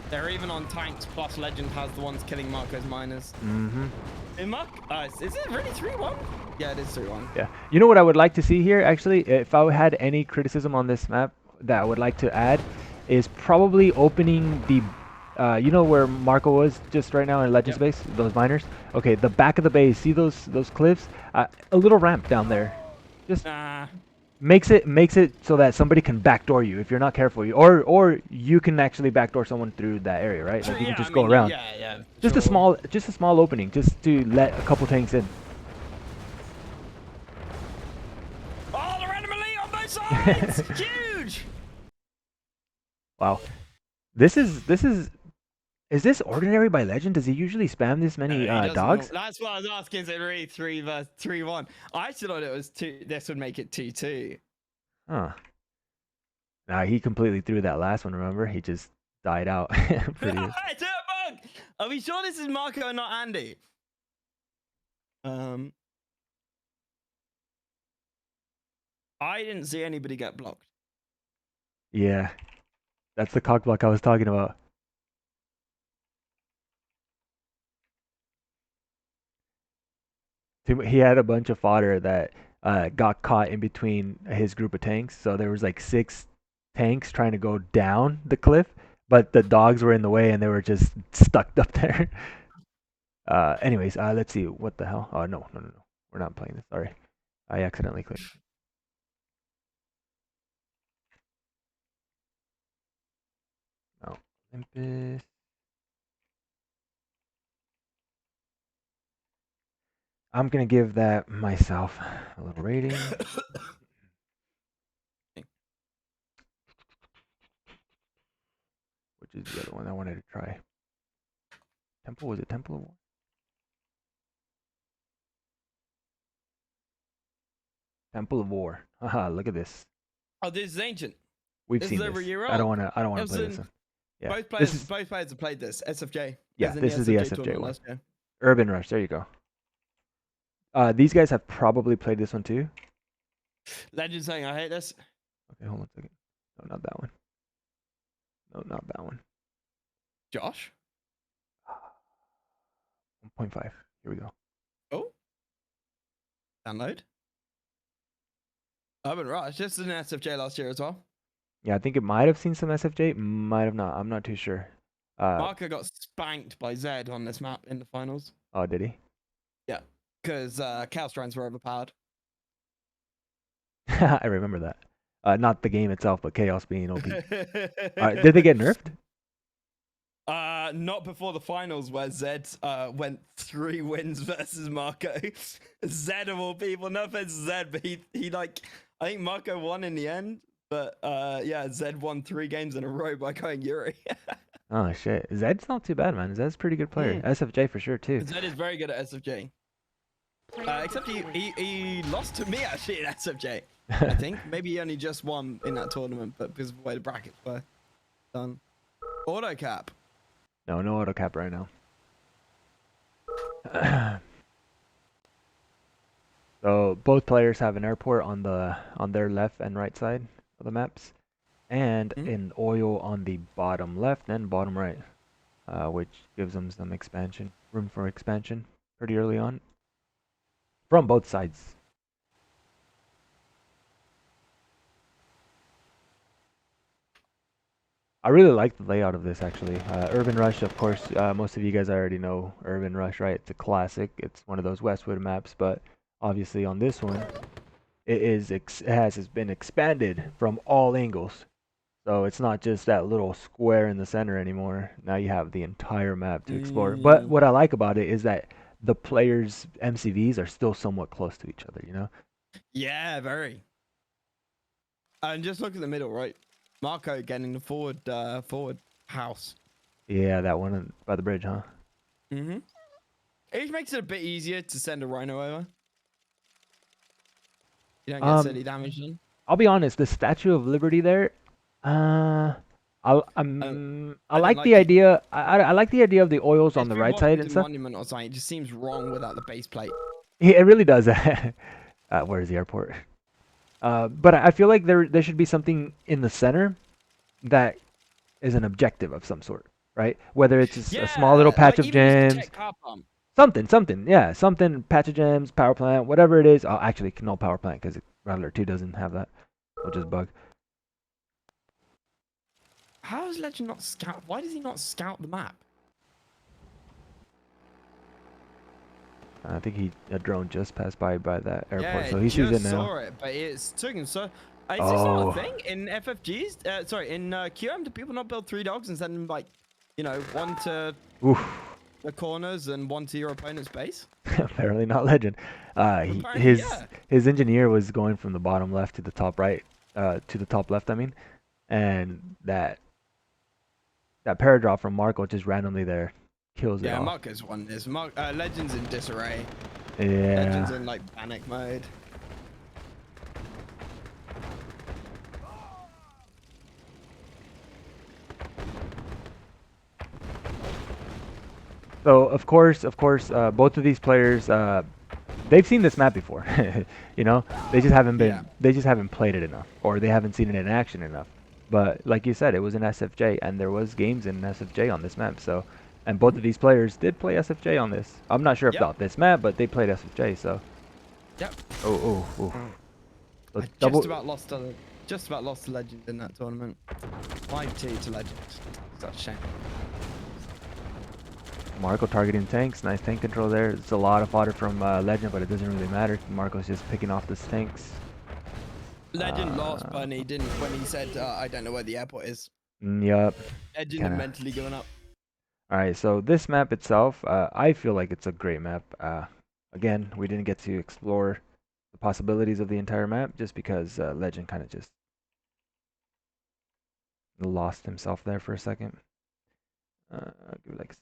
They're even on tanks, plus Legend has the ones killing Marko's miners. Is it really 3-1? Yeah, it is 3-1. Yeah. You know what I would like to see here, actually? If I had any criticism on this map that I would like to add, is probably opening the... you know where Marko was just right now in Legend's base? Those miners? Okay, the back of the base. See those cliffs? A little ramp down there. Just makes it so that somebody can backdoor you if you're not careful. Or you can actually backdoor someone through that area, right? Like you can just go around. Yeah. Just a small opening, just to let a couple tanks in. Oh, the random elite on both sides! Huge! Wow. This is this ordinary by Legend? Does he usually spam this many dogs? That's what I was asking. Is it really 3 versus 3-1? I actually thought it was 2. This would make it 2-2. Huh. Nah, he completely threw that last one, remember? He just died out. Pretty good. It's a bug! Are we sure this is Marko and not Andy? I didn't see anybody get blocked. Yeah. That's the cock block I was talking about. He had a bunch of fodder that got caught in between his group of tanks. So there was like 6 tanks trying to go down the cliff, but the dogs were in the way and they were just stuck up there. Anyways, let's see. What the hell? Oh, no. We're not playing this. Sorry. I accidentally clicked. No. Olympus. I'm gonna give that myself a little rating. Which is the other one I wanted to try? Temple? Was it Temple of War? Temple of War. Haha, look at this. Oh, this is ancient. We've This seen is this. over a year I don't old. wanna play this one. Yeah. Both This players, is both players have played this. SFJ. yeah, As in this is the SFJ tournament one. last year. Urban Rush, there you go. These guys have probably played this one too. Legend saying I hate this. Okay, hold on a second. No, not that one. No, not that one. Josh. 1.5. Here we go. Oh. Download. Urban Rush. This is an SFJ last year as well. Yeah, I think it might have seen some SFJ, might have not. I'm not too sure. Marko got spanked by Zed on this map in the finals. Oh, did he? Yeah, because Chaos Drones were overpowered. I remember that. Not the game itself, but Chaos being OP. Did they get nerfed? Not before the finals where Zed went 3 wins versus Marko. Zed of all people, no offense to Zed, but he like I think Marko won in the end, but yeah, Zed won 3 games in a row by going Yuri. Oh shit, Zed's not too bad, man. Zed's a pretty good player. SFJ for sure too. Zed is very good at SFJ. Except he lost to me actually at SFJ. I think maybe he only just won in that tournament, but because of the way the brackets were done. Auto cap. No auto cap right now. So both players have an airport on their left and right side of the maps, and an oil on the bottom left and bottom right, which gives them some room for expansion pretty early on from both sides. I really like the layout of this actually. Urban Rush, of course, most of you guys already know Urban Rush, right? It's a classic. It's one of those Westwood maps, but obviously on this one, it has been expanded from all angles. So it's not just that little square in the center anymore. Now you have the entire map to explore. But what I like about it is that the players' MCVs are still somewhat close to each other, you know? Yeah, very. And just look at the middle, right? Marko getting the forward house. Yeah, that one by the bridge, huh? It makes it a bit easier to send a Rhino over. You don't get silly damage done. I'll be honest, the Statue of Liberty there, I like the idea. I like the idea of the oils on the right side and stuff. Monument or something. It just seems wrong without the base plate. Yeah, it really does. Where's the airport? But I feel like there should be something in the center that is an objective of some sort, right? Whether it's just a small little patch of gems, something, yeah, something, patch of gems, power plant, whatever it is. Oh, actually, no power plant because Rattler 2 doesn't have that. It'll just bug. How does Legend not scout? Why does he not scout the map? I think a drone just passed by that airport, Yeah, so he sees it now. Saw it, but it took him so. Is this not a thing in FFGs? Sorry, in QM, do people not build 3 dogs and send them like, you know, 1 to the corners and 1 to your opponent's base? Apparently not Legend. His engineer was going from the bottom left to the top right, to the top left, I mean, and that paradrop from Marko just randomly there kills it off. Yeah, Marko's won this. Legend's in disarray. Yeah. Legend's in like panic mode. So of course, both of these players, they've seen this map before. You know, they just haven't played it enough, or they haven't seen it in action enough. But like you said, it was an SFJ, and there was games in SFJ on this map. So, and both of these players did play SFJ on this. I'm not sure about this map, but they played SFJ. So. Yep. Oh. So just about lost to Legend in that tournament. 5-2 to Legend. Such a shame. Marko targeting tanks. Nice tank control there. It's a lot of fodder from Legend, but it doesn't really matter. Marko's just picking off the tanks. Legend lost, but he didn't when he said, I don't know where the airport is. Yup. Edging and Kind of. mentally going up. All right. So this map itself, I feel like it's a great map. Again, we didn't get to explore the possibilities of the entire map just because Legend kind of just lost himself there for a second. Give it like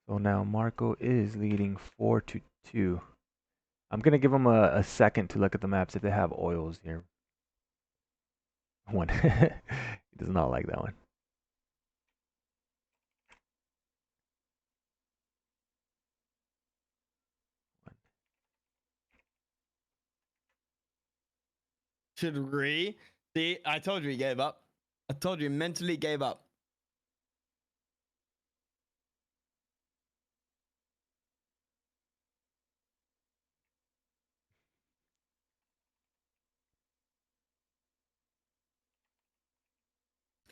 so now Marco is leading 4-2. I'm gonna give him a second to look at the maps if they have oils here. One. He does not like that one. Should re. See, I told you he gave up. I told you he mentally gave up.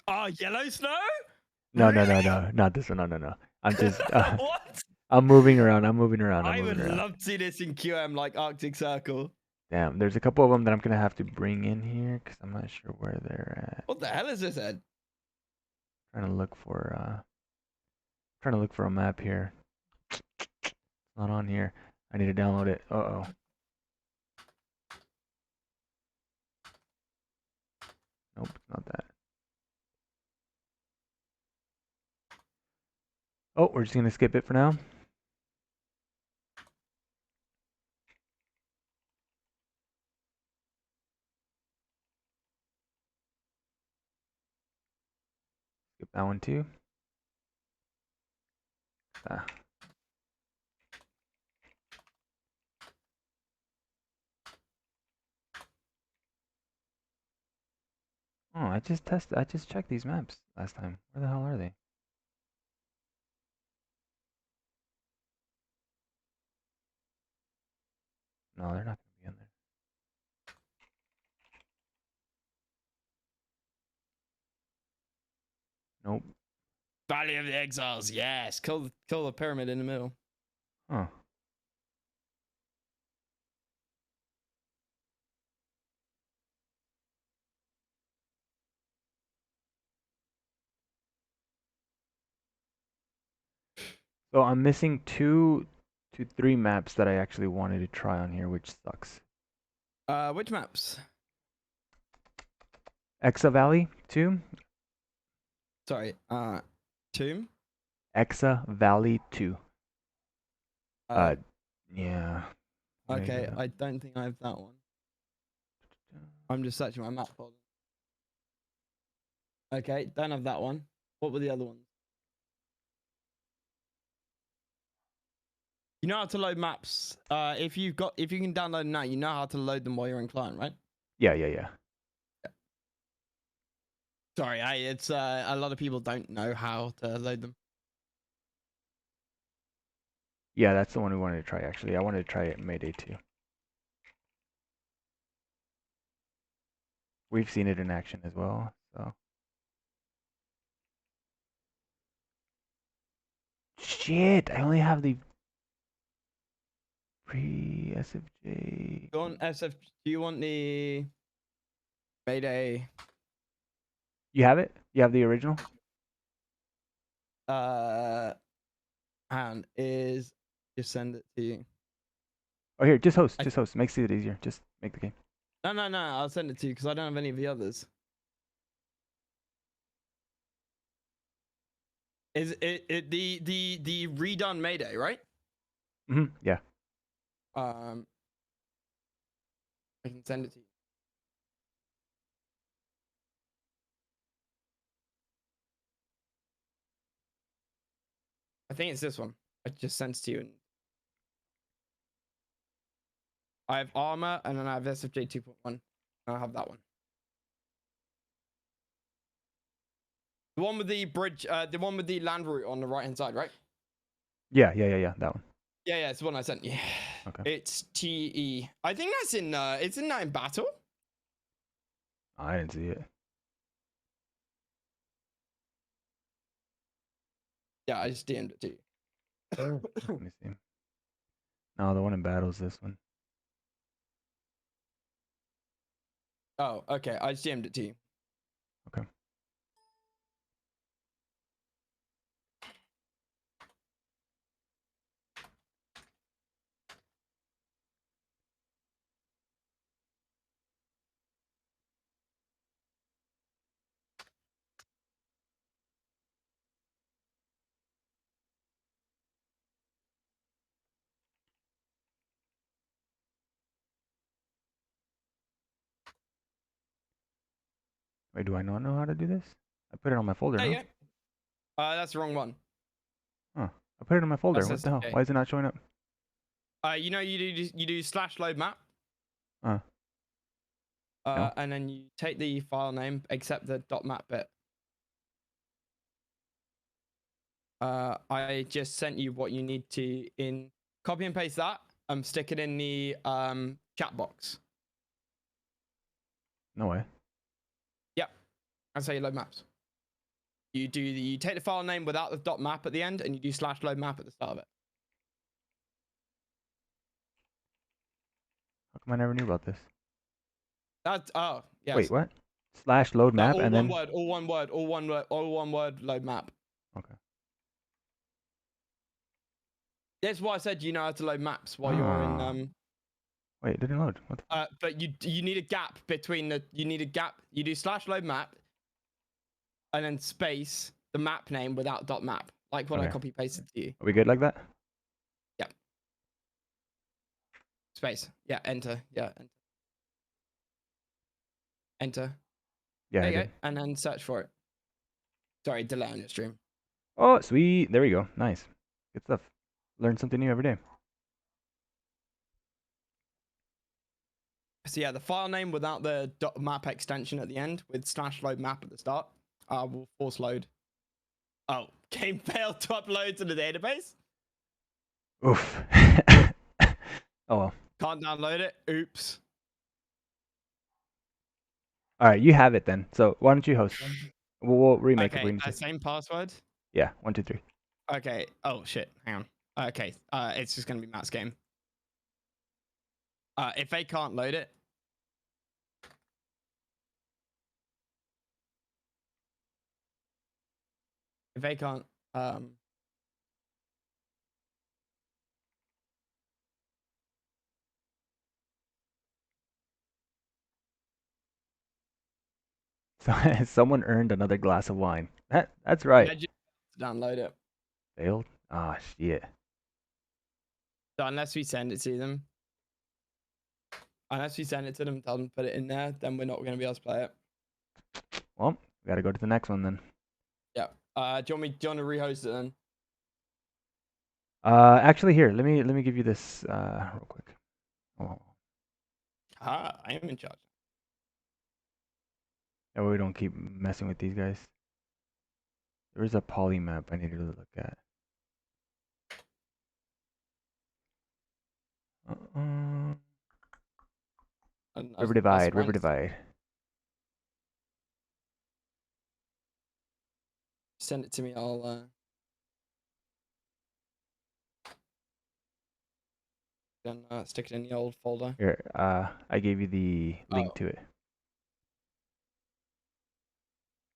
Oh, yellow snow? No, Really? no, no, no, not this one. No, no, no. I'm just, What? I'm moving around. I'm moving around. I'm I moving would around. love to see this in QM like Arctic Circle. Damn, there's a couple of them that I'm gonna have to bring in here because I'm not sure where they're at. What the hell is this, Ed? Trying to look for, trying to look for a map here. It's not on here. I need to download it. Uh-oh. Nope, it's not that. Oh, we're just gonna skip it for now. Skip that one too. Ah. Oh, I just checked these maps last time. Where the hell are they? No, they're not gonna be in there. Nope. Valley of the Exiles. Yes. Kill the pyramid in the middle. Huh. So I'm missing 2 to 3 maps that I actually wanted to try on here, which sucks. Which maps? Exa Valley 2? Sorry. Tomb. Exa Valley 2. Uh. Yeah. Okay. I don't think I have that one. I'm just searching my map folder. Okay. Don't have that one. What were the other ones? You know how to load maps. If you can download them now, you know how to load them while you're in client, right? Yeah, yeah, yeah. Sorry, it's a lot of people don't know how to load them. Yeah, that's the one we wanted to try actually. I wanted to try it Mayday 2. We've seen it in action as well, so. Shit, I only have the pre-SFJ. Go on SF. Do you want the Mayday? You have it? You have the original? And is just send it to you. Oh, here, just host. Just host. Makes it easier. Just make the game. No, I'll send it to you because I don't have any of the others. Is it the redone Mayday, right? Yeah. I can send it to you. I think it's this one. I just sent it to you. I have armor and then I have SFJ 2.1. I have that one. The one with the bridge, the one with the land route on the right hand side, right? Yeah. That one. Yeah, it's the one I sent you. Okay. It's TE. I think that's in it's in that in battle. Oh, I didn't see it. Yeah, I just DM'd it to you. Let me see. No, the one in battle is this one. Oh, okay. I just DM'd it to you. Okay. Wait, do I not know how to do this? I put it on my folder, There you no? go. That's the wrong one. Huh. I put it in my folder. That's What the hell? SDK. Why is it not showing up? You know you do slash load map. Uh, no. And then you take the file name except the .map bit. I just sent you what you need to copy and paste that. Stick it in the chat box. No way. Yep, that's how you load maps. You take the file name without the .map at the end, and you do slash load map at the start of it. How come I never knew about this? That's yes. Wait, what? Slash load map All and one then. word, all one word, all one word. Load map. Okay. That's why I said you know how to load maps while you're in Wait, it didn't load. What the But you need a gap between the you do slash load map and then space the map name without .map, like what I Okay. copy pasted to you. Are we good like that? Yep. Space. Yeah, enter. Yeah, enter. Yeah, There I you go. did. And then search for it. Sorry, delay on your stream. Oh, sweet. There we go. Nice. Good stuff. Learn something new every day. So yeah, the file name without the .map extension at the end with slash load map at the start will force load. Oh, game failed to upload to the database. Oof. Oh well. Can't download it. Oops. All right, you have it then. So why don't you host? We'll remake if we Okay, need to. same password. Yeah, 1, 2, 3. Okay. Oh shit. Hang on. Okay. It's just gonna be Matt's game. If they can't load it, if they can't, So someone earned another glass of wine. That's right. yeah, just download it. Failed. Ah, shit. So unless we send it to them, tell them to put it in there, then we're not gonna be able to play it. Well, we gotta go to the next one then. Yeah. Do you want to rehost it then? Actually, here, let me give you this real quick. Oh, I am in charge. that way we don't keep messing with these guys. There's a poly map I need to look at. River Divide, River Divide. Send it to me. I'll then stick it in the old folder. Here, I gave you the link Oh. to it.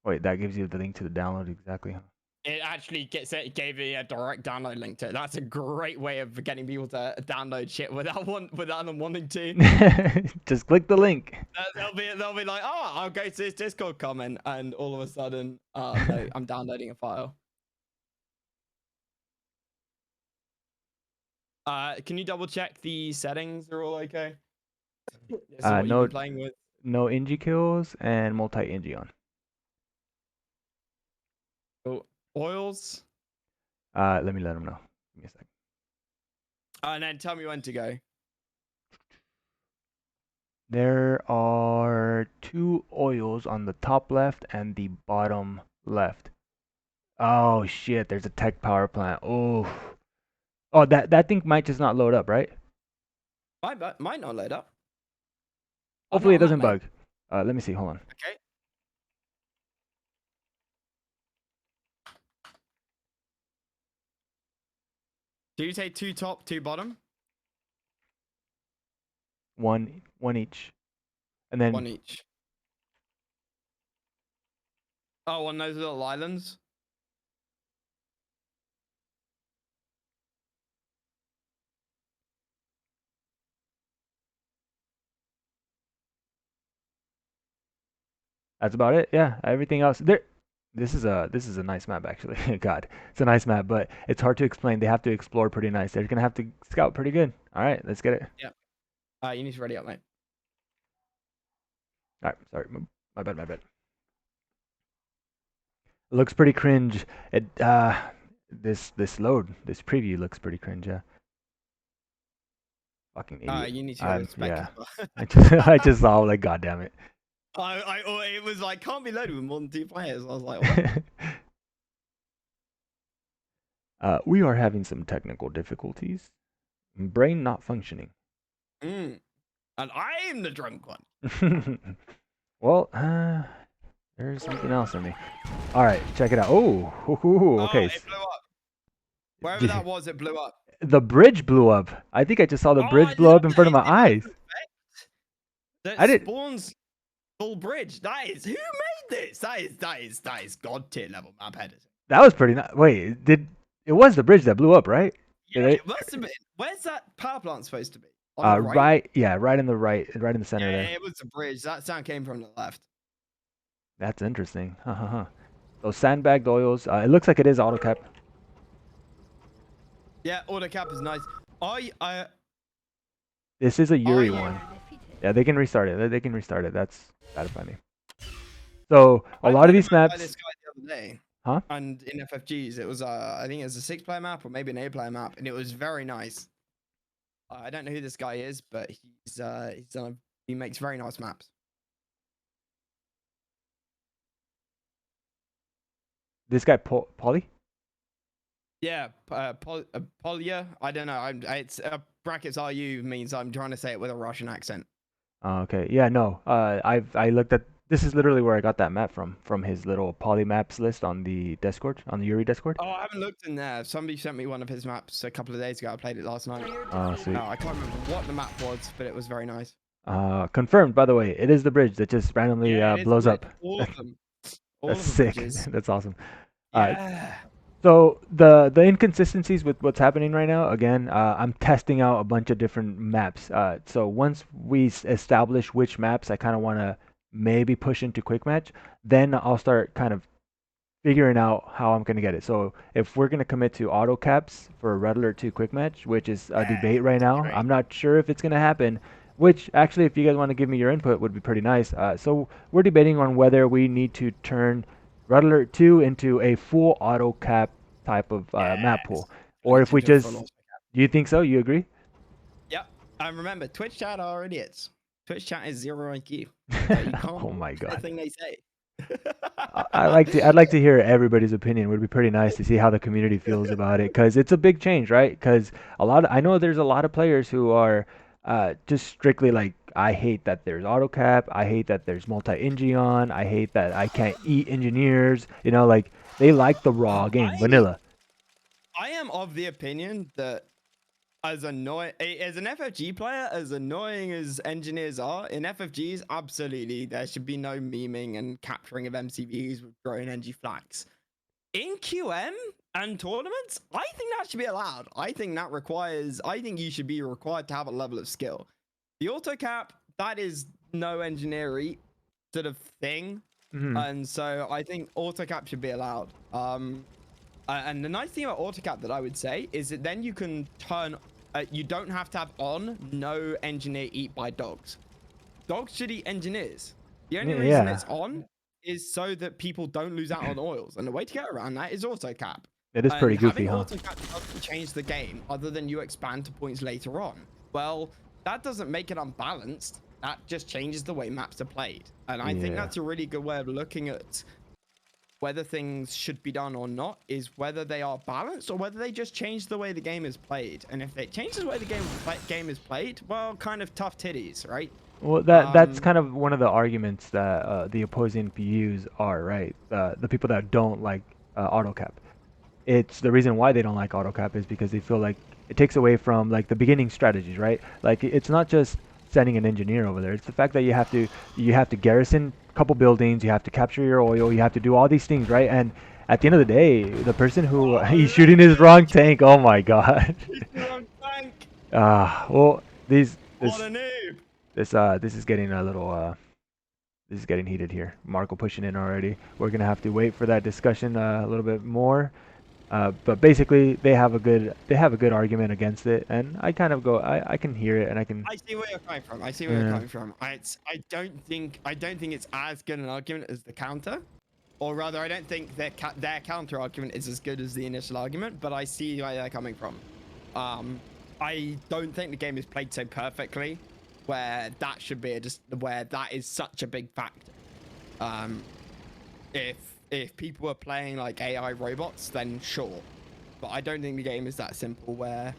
Wait, that gives you the link to the download exactly, huh? It actually gave me a direct download link to it. That's a great way of getting people to download shit without them wanting to. Just click the link. They'll be like, oh, I'll go to this Discord comment, and all of a sudden, no, I'm downloading a file. Can you double check the settings are all okay? This is what you've been playing with. No Ingi kills and multi Ingi on. Cool. Oils. Let me let them know. Give me a sec. And then tell me when to go. There are 2 oils on the top left and the bottom left. Oh shit, there's a tech power plant. Oh. Oh, that thing might just not load up, right? Might not load up. Hopefully it doesn't bug. Let me see. Hold on. Okay. Do you take 2 top, 2 bottom? One each. And then 1 each. Oh, on those little islands. That's about it. Yeah, everything else there. This is a nice map actually. God, it's a nice map, but it's hard to explain. They have to explore pretty nice. They're gonna have to scout pretty good. All right, let's get it. Yeah. You need to ready up, mate. All right, sorry, my bad, my bad. It looks pretty cringe. It this preview looks pretty cringe. Yeah, fucking idiot. You need to go to spec Yeah. as well. I just saw like, God damn it. It was like can't be loaded with more than 2 players. I was like, what? We are having some technical difficulties. Brain not functioning. And I'm the drunk one. Well, there's something else in me. All right, check it out. Oh, okay. It blew up. Wherever that was, it blew up. The bridge blew up. I think I just saw the bridge blow up in front of my eyes. That spawns full bridge. That is who made this? That is god tier level map editing. That was pretty nice. Wait, it was the bridge that blew up, right? Yeah, it must have been. Where's that power plant supposed to be? On the right? Yeah, right in the center there. Yeah, it was the bridge. That sound came from the left. That's interesting. Those sandbagged oils. It looks like it is auto cap. Yeah, auto cap is nice. This is a Yuri one. Yeah, they can restart it. They can restart it. That's funny. So a lot of these maps. This guy the other day. Huh? And in FFGs, it was I think it was a 6-player map or maybe an 8-player map, and it was very nice. I don't know who this guy is, but he makes very nice maps. This guy Polly? Yeah, Polya. I don't know. It's brackets RU means I'm trying to say it with a Russian accent. Oh, okay. Yeah, no. I looked at this is literally where I got that map from his little polymaps list on the Discord, on the Yuri Discord. Oh, I haven't looked in there. Somebody sent me one of his maps a couple of days ago. I played it last night. Oh, sweet. I can't remember what the map was, but it was very nice. Confirmed, by the way. It is the bridge that just randomly blows up. All of them. That's sick. That's awesome. Yeah. So the inconsistencies with what's happening right now, again, I'm testing out a bunch of different maps. So once we establish which maps I kind of want to maybe push into quick match, then I'll start kind of figuring out how I'm going to get it. So if we're going to commit to auto caps for Red Alert 2 quick match, which is a debate right now, great. I'm not sure if it's going to happen, which actually, if you guys want to give me your input, would be pretty nice. So we're debating on whether we need to turn Red Alert 2 into a full auto cap type of map pool, or if we just, do you think so? You agree? Yep. Remember, Twitch chat are idiots. Twitch chat is 0 IQ. So you can't oh my god. Anything they say. I'd like to hear everybody's opinion. It would be pretty nice to see how the community feels about it, because it's a big change, right? Because I know there's a lot of players who are just strictly like, I hate that there's auto cap, I hate that there's multi-Ingeon, I hate that I can't eat engineers, you know, like they like the raw game, vanilla. I am of the opinion that as an FFG player, as annoying as engineers are, in FFGs, absolutely, there should be no memeing and capturing of MCVs with throwing NG flags. In QM and tournaments, I think that should be allowed. I think you should be required to have a level of skill. The auto cap, that is no engineering sort of thing. And so I think auto cap should be allowed. And the nice thing about auto cap that I would say is that then you can turn, you don't have to have on no engineer eat by dogs. Dogs should eat engineers. The only reason it's on is so that people don't lose out on oils. And the way to get around that is auto cap. It is pretty goofy, huh? Auto cap doesn't change the game other than you expand to points later on. Well, that doesn't make it unbalanced. That just changes the way maps are played. And I think that's a really good way of looking at whether things should be done or not, is whether they are balanced or whether they just change the way the game is played. And if it changes the way the game is played, well, kind of tough titties, right? Well, that's kind of one of the arguments that the opposing views are, right? The people that don't like auto cap. It's the reason why they don't like auto cap is because they feel like it takes away from like the beginning strategies, right? Like it's not just sending an engineer over there. It's the fact that you have to garrison couple buildings, you have to capture your oil, you have to do all these things, right? And at the end of the day, the person who he's shooting his wrong tank. Oh my god. He's the wrong tank. Well, What a noob. this is getting a little this is getting heated here. Marko pushing in already. We're gonna have to wait for that discussion a little bit more. But basically, they have a good argument against it, and I kind of go, I can hear it, and I can. I see where you're coming from. I see where you're coming from. I don't think it's as good an argument as the counter, or rather, I don't think their counter argument is as good as the initial argument. But I see where they're coming from. I don't think the game is played so perfectly, where that should be where that is such a big factor. If people were playing like AI robots, then sure. But I don't think the game is that simple where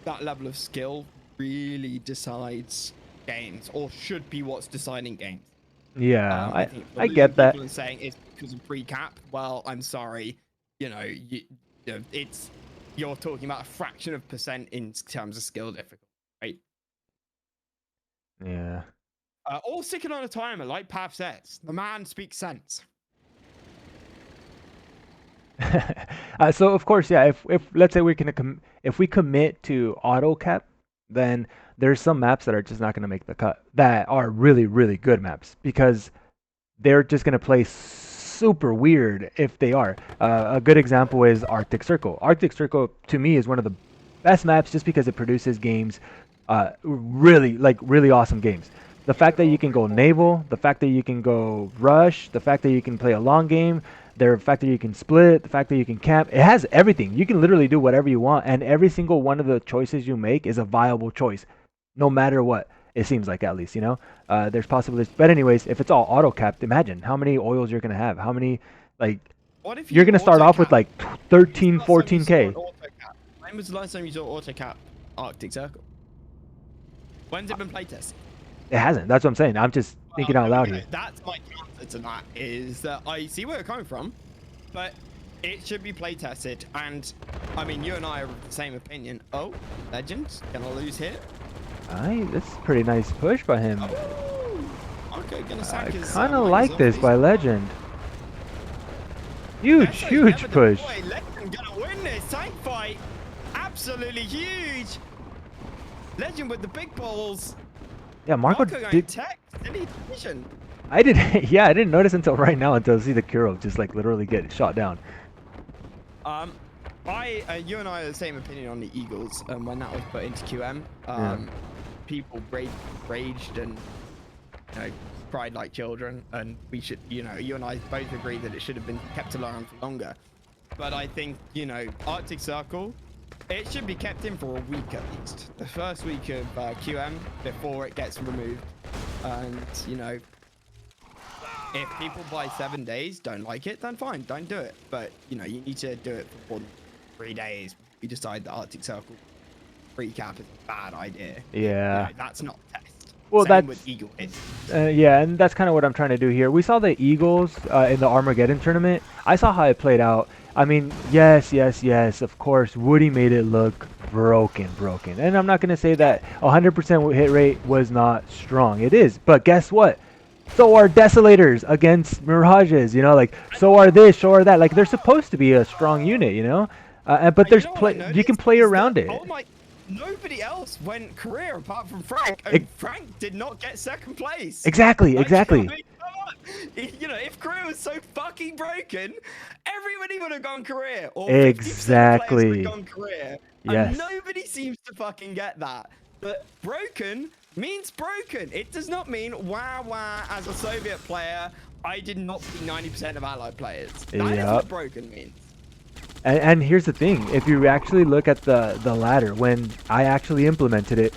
that level of skill really decides games, or should be what's deciding games. Yeah, I think get that. People are saying it's because of pre-cap. Well, I'm sorry. You're talking about a fraction of percent in terms of skill difficulty, right? Yeah. All sticking on a timer, like Pav says. The man speaks sense. So of course, yeah. If let's say if we commit to auto cap, then there's some maps that are just not going to make the cut. That are really really good maps because they're just going to play super weird if they are. A good example is Arctic Circle. Arctic Circle to me is one of the best maps just because it produces games, really awesome games. The fact that you can go naval, the fact that you can go rush, the fact that you can play a long game, the fact that you can split, the fact that you can camp, it has everything. You can literally do whatever you want, and every single one of the choices you make is a viable choice, no matter what. It seems like, at least, there's possibilities. But anyways, if it's all auto capped, imagine how many oils you're gonna have. How many, like, what if you're gonna start off with like 13, 14k. When was the last time you saw auto cap Arctic Circle? When's it been playtested? It hasn't. That's what I'm saying. I'm just thinking out loud here. That's my counter to that, is that I see where you're coming from, but it should be playtested. And I mean, you and I are of the same opinion. Oh, Legend, gonna lose here. That's a pretty nice push by him. Oh, okay, gonna sack his. I kind of like this by Legend. Huge push. Legend gonna win this tank fight. Absolutely huge. Legend with the big balls. Yeah, Marko did. Tech, I didn't. Yeah, I didn't notice until right now until I see the Kuro just like literally get shot down. You and I are the same opinion on the Eagles. When that was put into QM, people raged and cried like children, and we should, you and I both agree that it should have been kept around for longer. But I think Arctic Circle, it should be kept in for a week at least. The first week of QM before it gets removed. And, if people by 7 days don't like it, then fine, don't do it. But, you need to do it for 3 days. We decide that Arctic Circle pre-cap is a bad idea. Yeah. That's not a test. Well, Same with Eagle. Yeah, and that's kind of what I'm trying to do here. We saw the Eagles in the Armageddon tournament. I saw how it played out. I mean, yes, of course, Woody made it look broken. And I'm not going to say that 100% hit rate was not strong. It is. But guess what? So are Desolators against Mirages, so are this, so are that. Like, they're supposed to be a strong unit, but there's you can play around it. Oh my, nobody else went career apart from Frank, and Frank did not get second place. Exactly. If career was so fucking broken, everybody would have gone career. Or exactly. would have gone career. Yes. And nobody seems to fucking get that. But broken means broken. It does not mean wah as a Soviet player, I did not beat 90% of Allied players. That is what broken means. And here's the thing, if you actually look at the ladder, when I actually implemented it,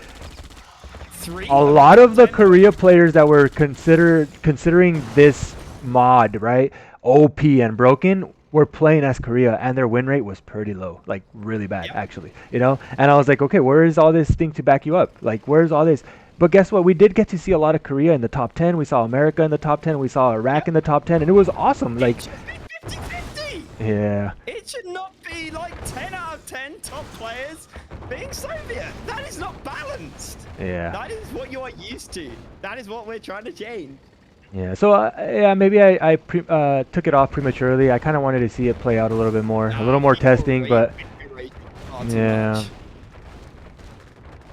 a lot of the Korea players that were considering this mod, right, OP and broken, were playing as Korea, and their win rate was pretty low, like really bad, actually, And I was like, okay, where is all this thing to back you up? Like, where's all this? But guess what? We did get to see a lot of Korea in the top 10. We saw America in the top 10. We saw Iraq in the top 10, and it was awesome. Like, 50-50. Yeah. It should not be like 10 out of 10 top players being Soviet. That is not balanced. Yeah. That is what you are used to. That is what we're trying to change. Yeah. So yeah, maybe I took it off prematurely. I kind of wanted to see it play out a little bit more, a little Nah, more testing, people but be raging far too yeah. much.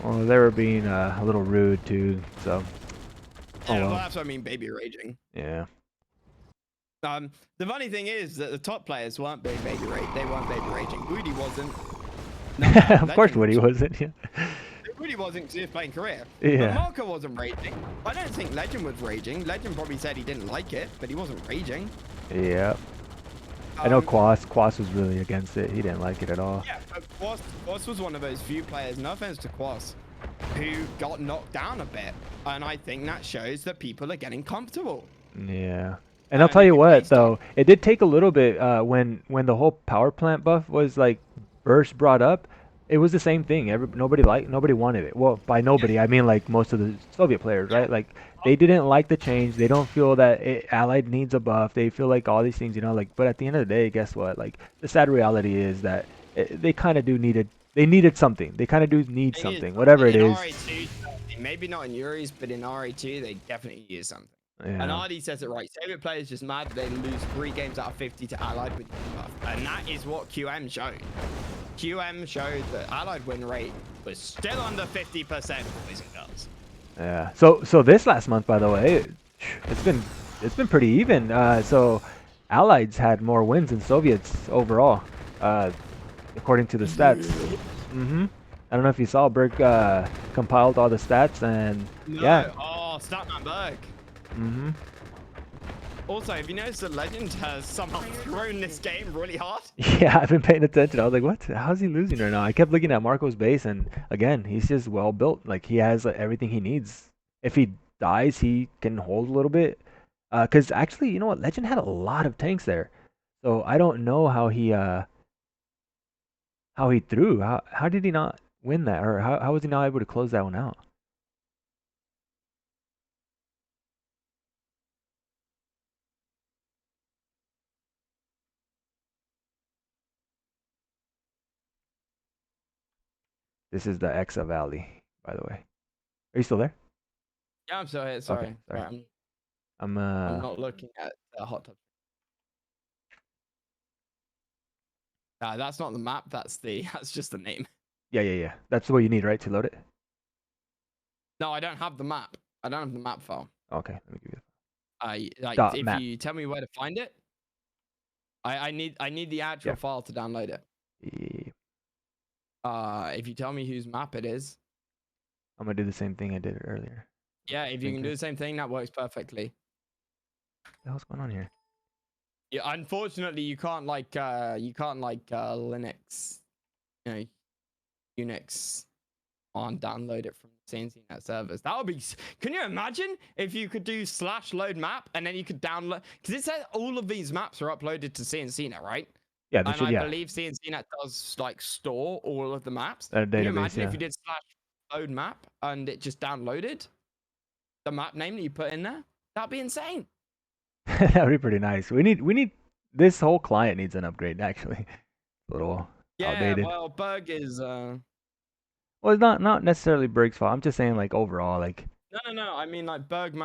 Well, they were being a little rude too. So oh Yeah, well, well. that's what I mean, baby raging. Yeah. The funny thing is that the top players weren't being baby rage. They weren't baby raging. Woody wasn't. No, Of course, Legend Woody was. wasn't. Yeah. It really wasn't because he was playing career. But Yeah. Marko wasn't raging. I don't think Legend was raging. Legend probably said he didn't like it, but he wasn't raging. Yeah. I know Um, Quas was really against it. He didn't like it at all. yeah, but Quas was one of those few players, no offense to Quas, who got knocked down a bit. And I think that shows that people are getting comfortable. Yeah. And I'll tell If you you play what style, though, it did take a little bit when the whole power plant buff was like first brought up. It was the same thing. Nobody wanted it. Well, by yeah, nobody, I mean like most of the Soviet players, yeah. right? Like they didn't like the change. They don't feel that Allied needs a buff. They feel like all these things, you know, like but at the end of the day, guess what? Like the sad reality is that they kind of do needed they needed something. They kind of do need It is something. Whatever something. it In is. RA2, maybe not in Yuri's, but in RA2, they definitely use something. And Yeah. RD says it right. Soviet players just mad that they lose 3 games out of 50 to Allied with buff. And that is what QM showed. QM showed that Allied win rate was still under 50%, boys and girls. Yeah. So this last month, by the way, it's been it's been pretty even. So Allieds had more wins than Soviets overall, uh, according to the stats. Mm-hmm. I don't know if you saw Berg compiled all the stats and yeah. No. Oh, Statman Berg. Mm-hmm. Also, have you noticed that Legend has somehow thrown this game really hard? Yeah, I've been paying attention. I was like, what? How's he losing right now? I kept looking at Marco's base, and again, he's just well built. Like he has everything he needs. If he dies, he can hold a little bit. Because actually, you know what? Legend had a lot of tanks there, so I don't know how he threw. How did he not win that, or how was he not able to close that one out? This is the Exa Valley, by the way. Are you still there? Yeah, I'm sorry. Okay, Sorry. sorry. Sorry, I'm I'm not looking at the hot tub. That's not the map. That's just the name. yeah. That's what you need, right, to load it? No, I don't have the map. I don't have the map file. Okay, let me give you Like dot if map. you tell me where to find it, I need the actual Yeah. file to download it. Yeah. If you tell me whose map it is, I'm gonna do the same thing I did earlier. yeah, if you Same can do thing. the same thing, that works perfectly. What the hell's going on here? Yeah, unfortunately, you can't like Linux, you know, Unix on download it from CNCnet servers. That would be. Can you imagine if you could do /load map and then you could download? Because it says all of these maps are uploaded to CNCnet, right? Yeah, they And should. I Yeah, believe CNCnet does like store all of the maps. a Can you database. imagine if Yeah, you did /load map and it just downloaded the map name that you put in there? That'd be insane. that would be pretty nice. We need this whole client needs an upgrade actually. A little Yeah, outdated. well, Bug is Well, it's not necessarily Berg's fault. I'm just saying like overall like no. I mean, like Bug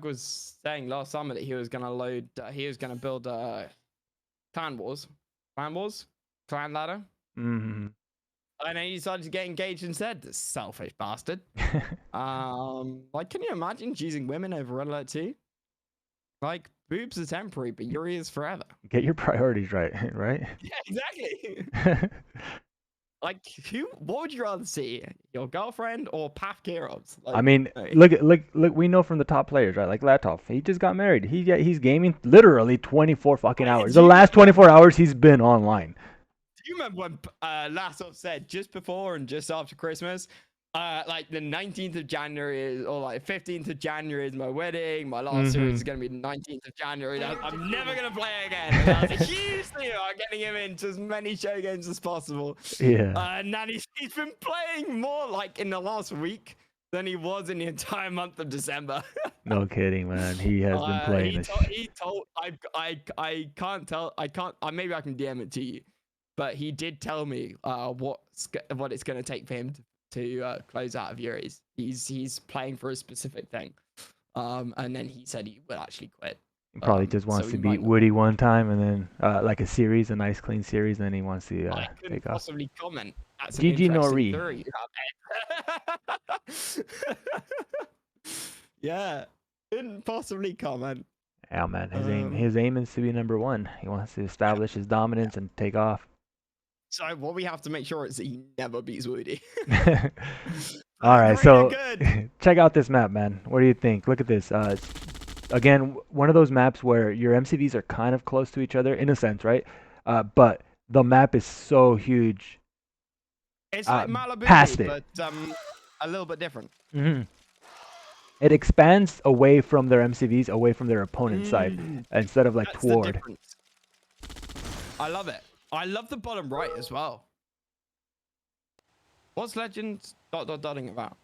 was saying last summer that he was gonna load, he was gonna build Clan Wars, Clan Ladder, mm, and then he decided to get engaged instead. This selfish bastard. Like, can you imagine choosing women over Red Alert 2? Like, boobs are temporary, but Yuri is forever. get your priorities right, right? Yeah, exactly. Like, what would you rather see? Your girlfriend or Path Kirovs? I Like, mean, hey. look. We know from the top players, right? Like Latov, he just got married. He's gaming literally 24 fucking hours. The Do you last remember 24 hours he's been online. Do you remember when Lasov said just before and just after Christmas, like the 19th of January or like 15th of January is my wedding. My last series is Mm-hmm. going to be the 19th of January. I'm never going to play again. And that was a huge thing about getting him into as many show games as possible. Yeah. And then he's been playing more like in the last week than he was in the entire month of December. No kidding, man. He has been playing this. He told I can't tell I can't maybe I can DM it to you, but he did tell me what it's going to take for him to close out of Yuri's. He's playing for a specific thing. And then he said he would actually quit. He probably just So wants he to beat might not. Woody one time and then like a series, a nice clean series, and then he wants to I couldn't take off. possibly comment. That's an GG interesting Nori. theory you have. Yeah, couldn't possibly comment. Yeah, man. Um, His aim is to be number one. He wants to yeah. establish his dominance and take off. So what we have to make sure is that he never beats Woody. All right, Great and so good. check out this map, man. What do you think? Look at this. Again, one of those maps where your MCVs are kind of close to each other in a sense, right? But the map is so huge. It's like Malibu, Past it. but a little bit different. Hmm. It expands away from their MCVs, away from their opponent's side, instead of like That's the toward. difference. I love it. I love the bottom right as well. What's Legend dotting about?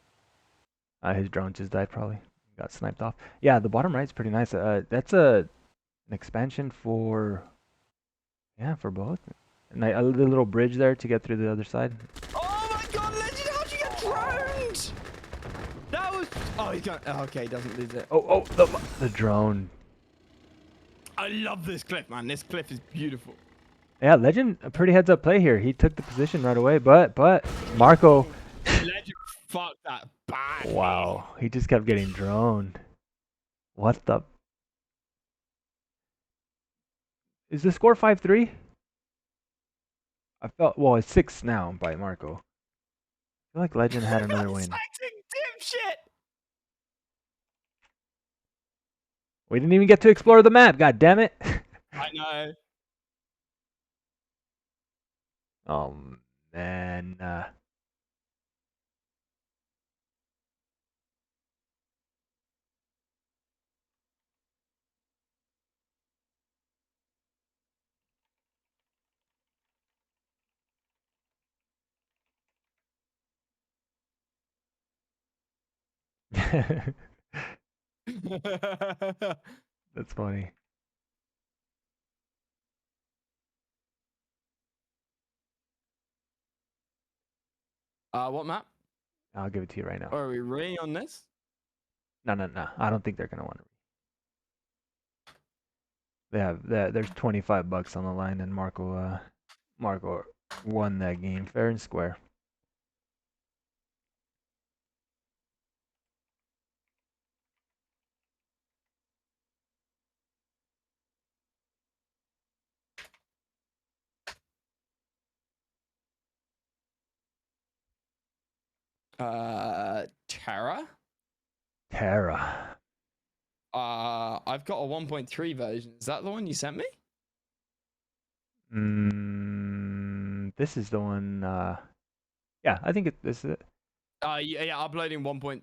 His drone just died probably. Got sniped off. Yeah, the bottom right's pretty nice. That's an expansion for, yeah, for both. And a little bridge there to get through the other side. Oh my god, Legend, how'd you get droned? That was... Oh, he's going... Oh, okay, he doesn't lose it. Oh, the drone. I love this clip, man. This clip is beautiful. Yeah, Legend, a pretty heads up play here. He took the position right away, but Marko. Legend fucked that badly. Wow, he just kept getting droned. What the? Is the score 5-3? I felt, well, it's 6 now by Marko. I feel like Legend had another win. Dipshit. We didn't even get to explore the map. God damn it! I know. Oh man. That's funny. What map? I'll give it to you right now. Are we really on this? No. I don't think they're gonna want to. They have that. There's $25 on the line, and Marko won that game fair and square. Terra? Terra. I've got a 1.3 version. Is that the one you sent me? This is the one. Yeah, I think this is it. Yeah, uploading 1.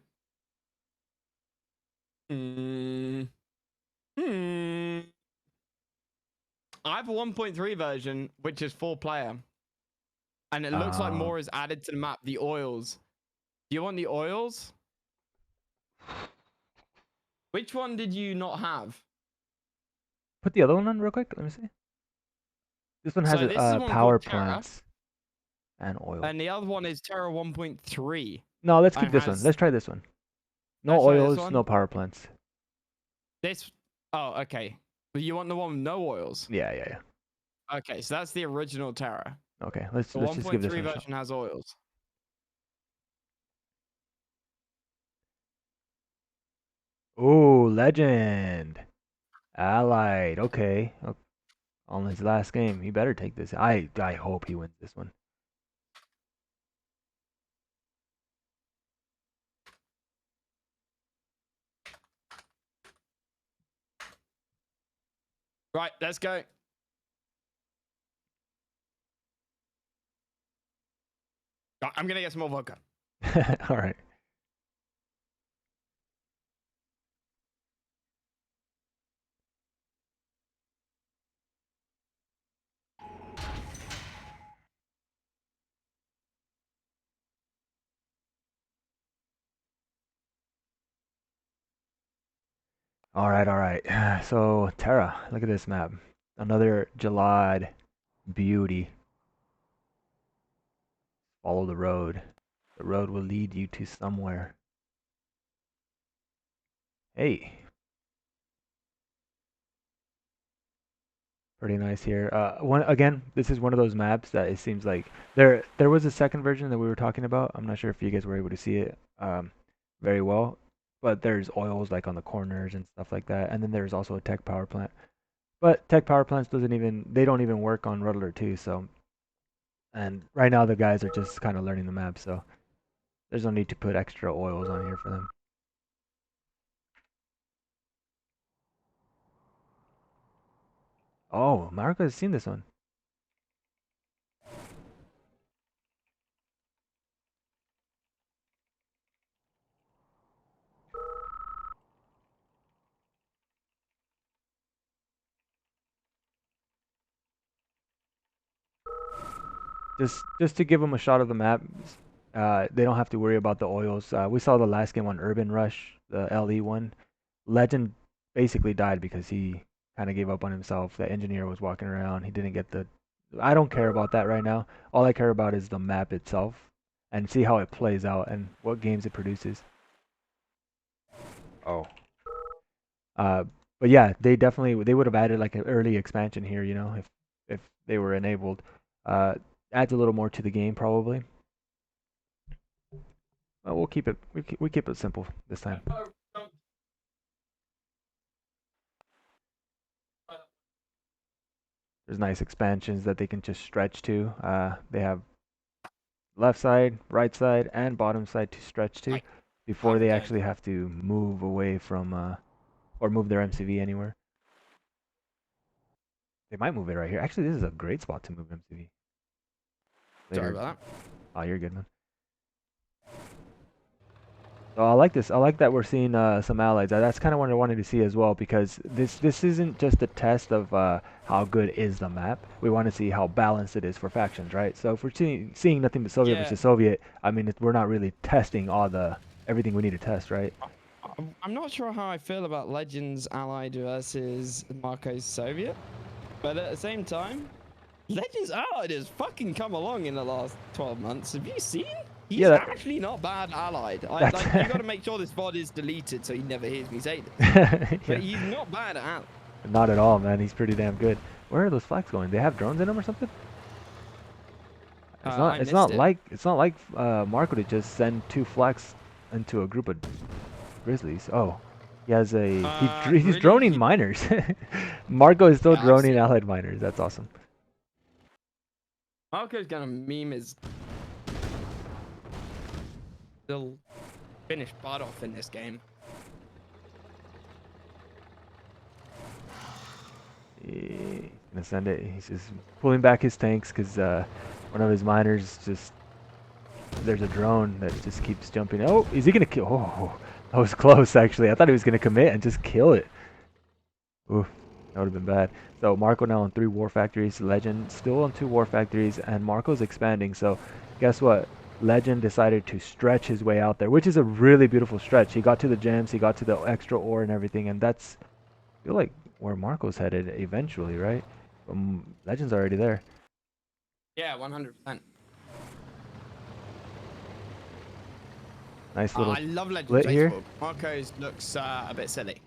I have a 1.3 version, which is 4-player. And it looks like more is added to the map. The oils. Do you want the oils? Which one did you not have? Put the other one on real quick. Let me see. This one has So this is one power called Terra, plants and oil. and the other one is Terra 1.3. No, let's keep this one. Let's try this one. No oils, no power plants. This. Oh, okay. But you want the one with no oils? Yeah. Okay, so that's the original Terra. Okay, let's The just give this one a 1.3 shot. version has oils. Ooh, Legend. Allied. Okay. On his last game, he better take this. I hope he wins this one. Right, let's go. I'm gonna get some more vodka. All right. All right. So Terra, look at this map. Another Jalad beauty. Follow the road. The road will lead you to somewhere. Hey, pretty nice here. One again, this is one of those maps that it seems like there was a second version that we were talking about. I'm not sure if you guys were able to see it very well, but there's oils like on the corners and stuff like that, and then there's also a tech power plant. But tech power plants they don't even work on Ruddler 2, so and right now the guys are just kind of learning the map, so there's no need to put extra oils on here for them. Oh, Marco has seen this one. Just to give them a shot of the map. They don't have to worry about the oils. We saw the last game on Urban Rush, the LE one. Legend basically died because he kind of gave up on himself. The engineer was walking around. He didn't get the. I don't care about that right now. All I care about is the map itself and see how it plays out and what games it produces. Oh. Uh, but yeah, they would have added like an early expansion here, if they were enabled. Uh, Adds a little more to the game probably. Well, we keep it simple this time. There's nice expansions that they can just stretch to. They have left side, right side, and bottom side to stretch to before they actually have to move away from or move their MCV anywhere. They might move it right here. Actually, this is a great spot to move MCV. Sorry about that. Oh, you're good, man. So I like this. I like that we're seeing some allies. That's kind of what I wanted to see as well because this isn't just a test of how good is the map. We want to see how balanced it is for factions, right? So if we're seeing nothing but Soviet versus Soviet, I mean, we're not really testing everything we need to test, right? I'm not sure how I feel about Legends Allied versus Marko's Soviet, but at the same time, Legends Allied has fucking come along in the last 12 months. Have you seen? He's actually not bad allied. You got to make sure this VOD is deleted so he never hears me say this. But he's not bad at allied. Not at all, man. He's pretty damn good. Where are those flags going? They have drones in them or something? It's not like Marko to just send 2 flags into a group of grizzlies. Oh, he has he's droning miners. Marko is still droning allied miners. That's awesome. Marko's gonna meme his still finished butt off in this game. He's gonna send it. He's just pulling back his tanks because one of his miners there's a drone that just keeps jumping. Oh, is he gonna kill? Oh, that was close actually. I thought he was gonna commit and just kill it. Oof, that would have been bad. So Marko now on 3 war factories. Legend still on 2 war factories, and Marko's expanding. So guess what? Legend decided to stretch his way out there, which is a really beautiful stretch. He got to the gems, he got to the extra ore and everything, and I feel like where Marko's headed eventually, right? Legend's already there. Yeah, 100%. Nice little I love Legend here. Marko's looks a bit silly.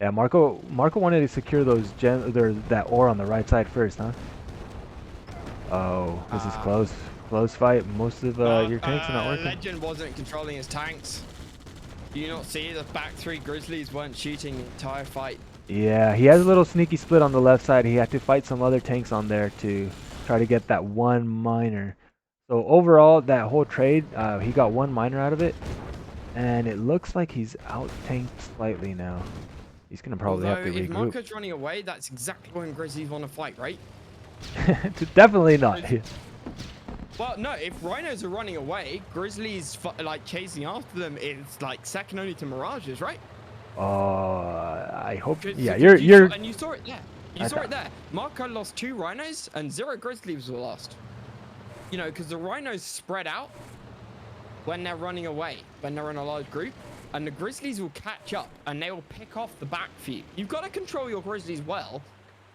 Yeah, Marko wanted to secure those that ore on the right side first, huh? Oh, this is close. Close fight. Most of your tanks are not working. Legend wasn't controlling his tanks. Do you not see the back 3 Grizzlies weren't shooting the entire fight? Yeah, he has a little sneaky split on the left side. He had to fight some other tanks on there to try to get that 1 miner. So overall, that whole trade, he got 1 miner out of it. And it looks like he's out-tanked slightly now. He's going to probably have to regroup. If Marko's running away, that's exactly when Grizzlies want to fight, right? Definitely not. Well, no, if Rhinos are running away, Grizzlies like chasing after them is like second only to Mirages, right? I hope. Yeah, and you saw it there. You saw it there. Marko lost 2 Rhinos and 0 Grizzlies were lost. You know, because the Rhinos spread out when they're running away, when they're in a large group, and the Grizzlies will catch up and they will pick off the back few. You've got to control your Grizzlies well,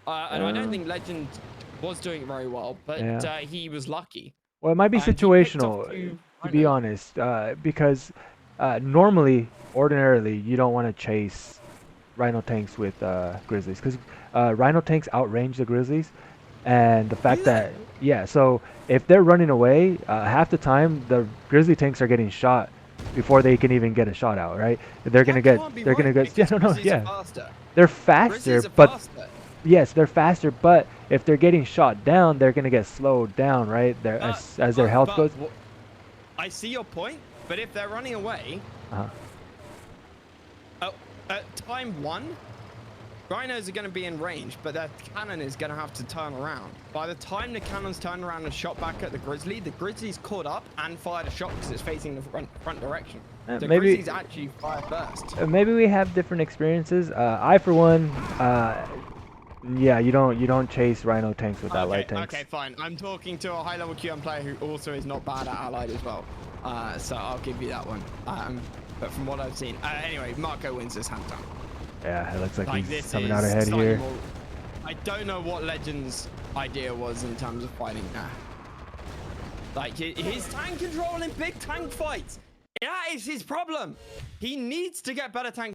and I don't think Legend was doing it very well, but he was lucky. Well, it might be situational, to be honest, because ordinarily, you don't want to chase Rhino tanks with Grizzlies because Rhino tanks outrange the Grizzlies, and the Do fact they? that so if they're running away, half the time the Grizzly tanks are getting shot before they can even get a shot out, right? That can't be right Yeah, because no, Grizzlies are yeah, faster. they're faster, Grizzlies are but faster. yes, they're faster, but if they're getting shot down, they're gonna get slowed down, right? They're, But, as their health goes. I see your point, but if they're running away, Uh-huh. at time 1, Rhinos are going to be in range, but their cannon is going to have to turn around. By the time the cannon's turned around and shot back at the Grizzly's caught up and fired a shot because it's facing the front direction. The Maybe Grizzlies actually fire first. maybe we have different experiences. I for one, yeah, you don't chase Rhino tanks with that light tanks. Okay, fine. I'm talking to a high-level QM player who also is not bad at Allied as well. So I'll give you that one. But from what I've seen, anyway, Marko wins this hand down. Yeah, it looks like he's this coming is out ahead here. more, I don't know what Legend's idea was in terms of fighting there. Like, his tank control in big tank fights. That is his problem. He needs to get better tank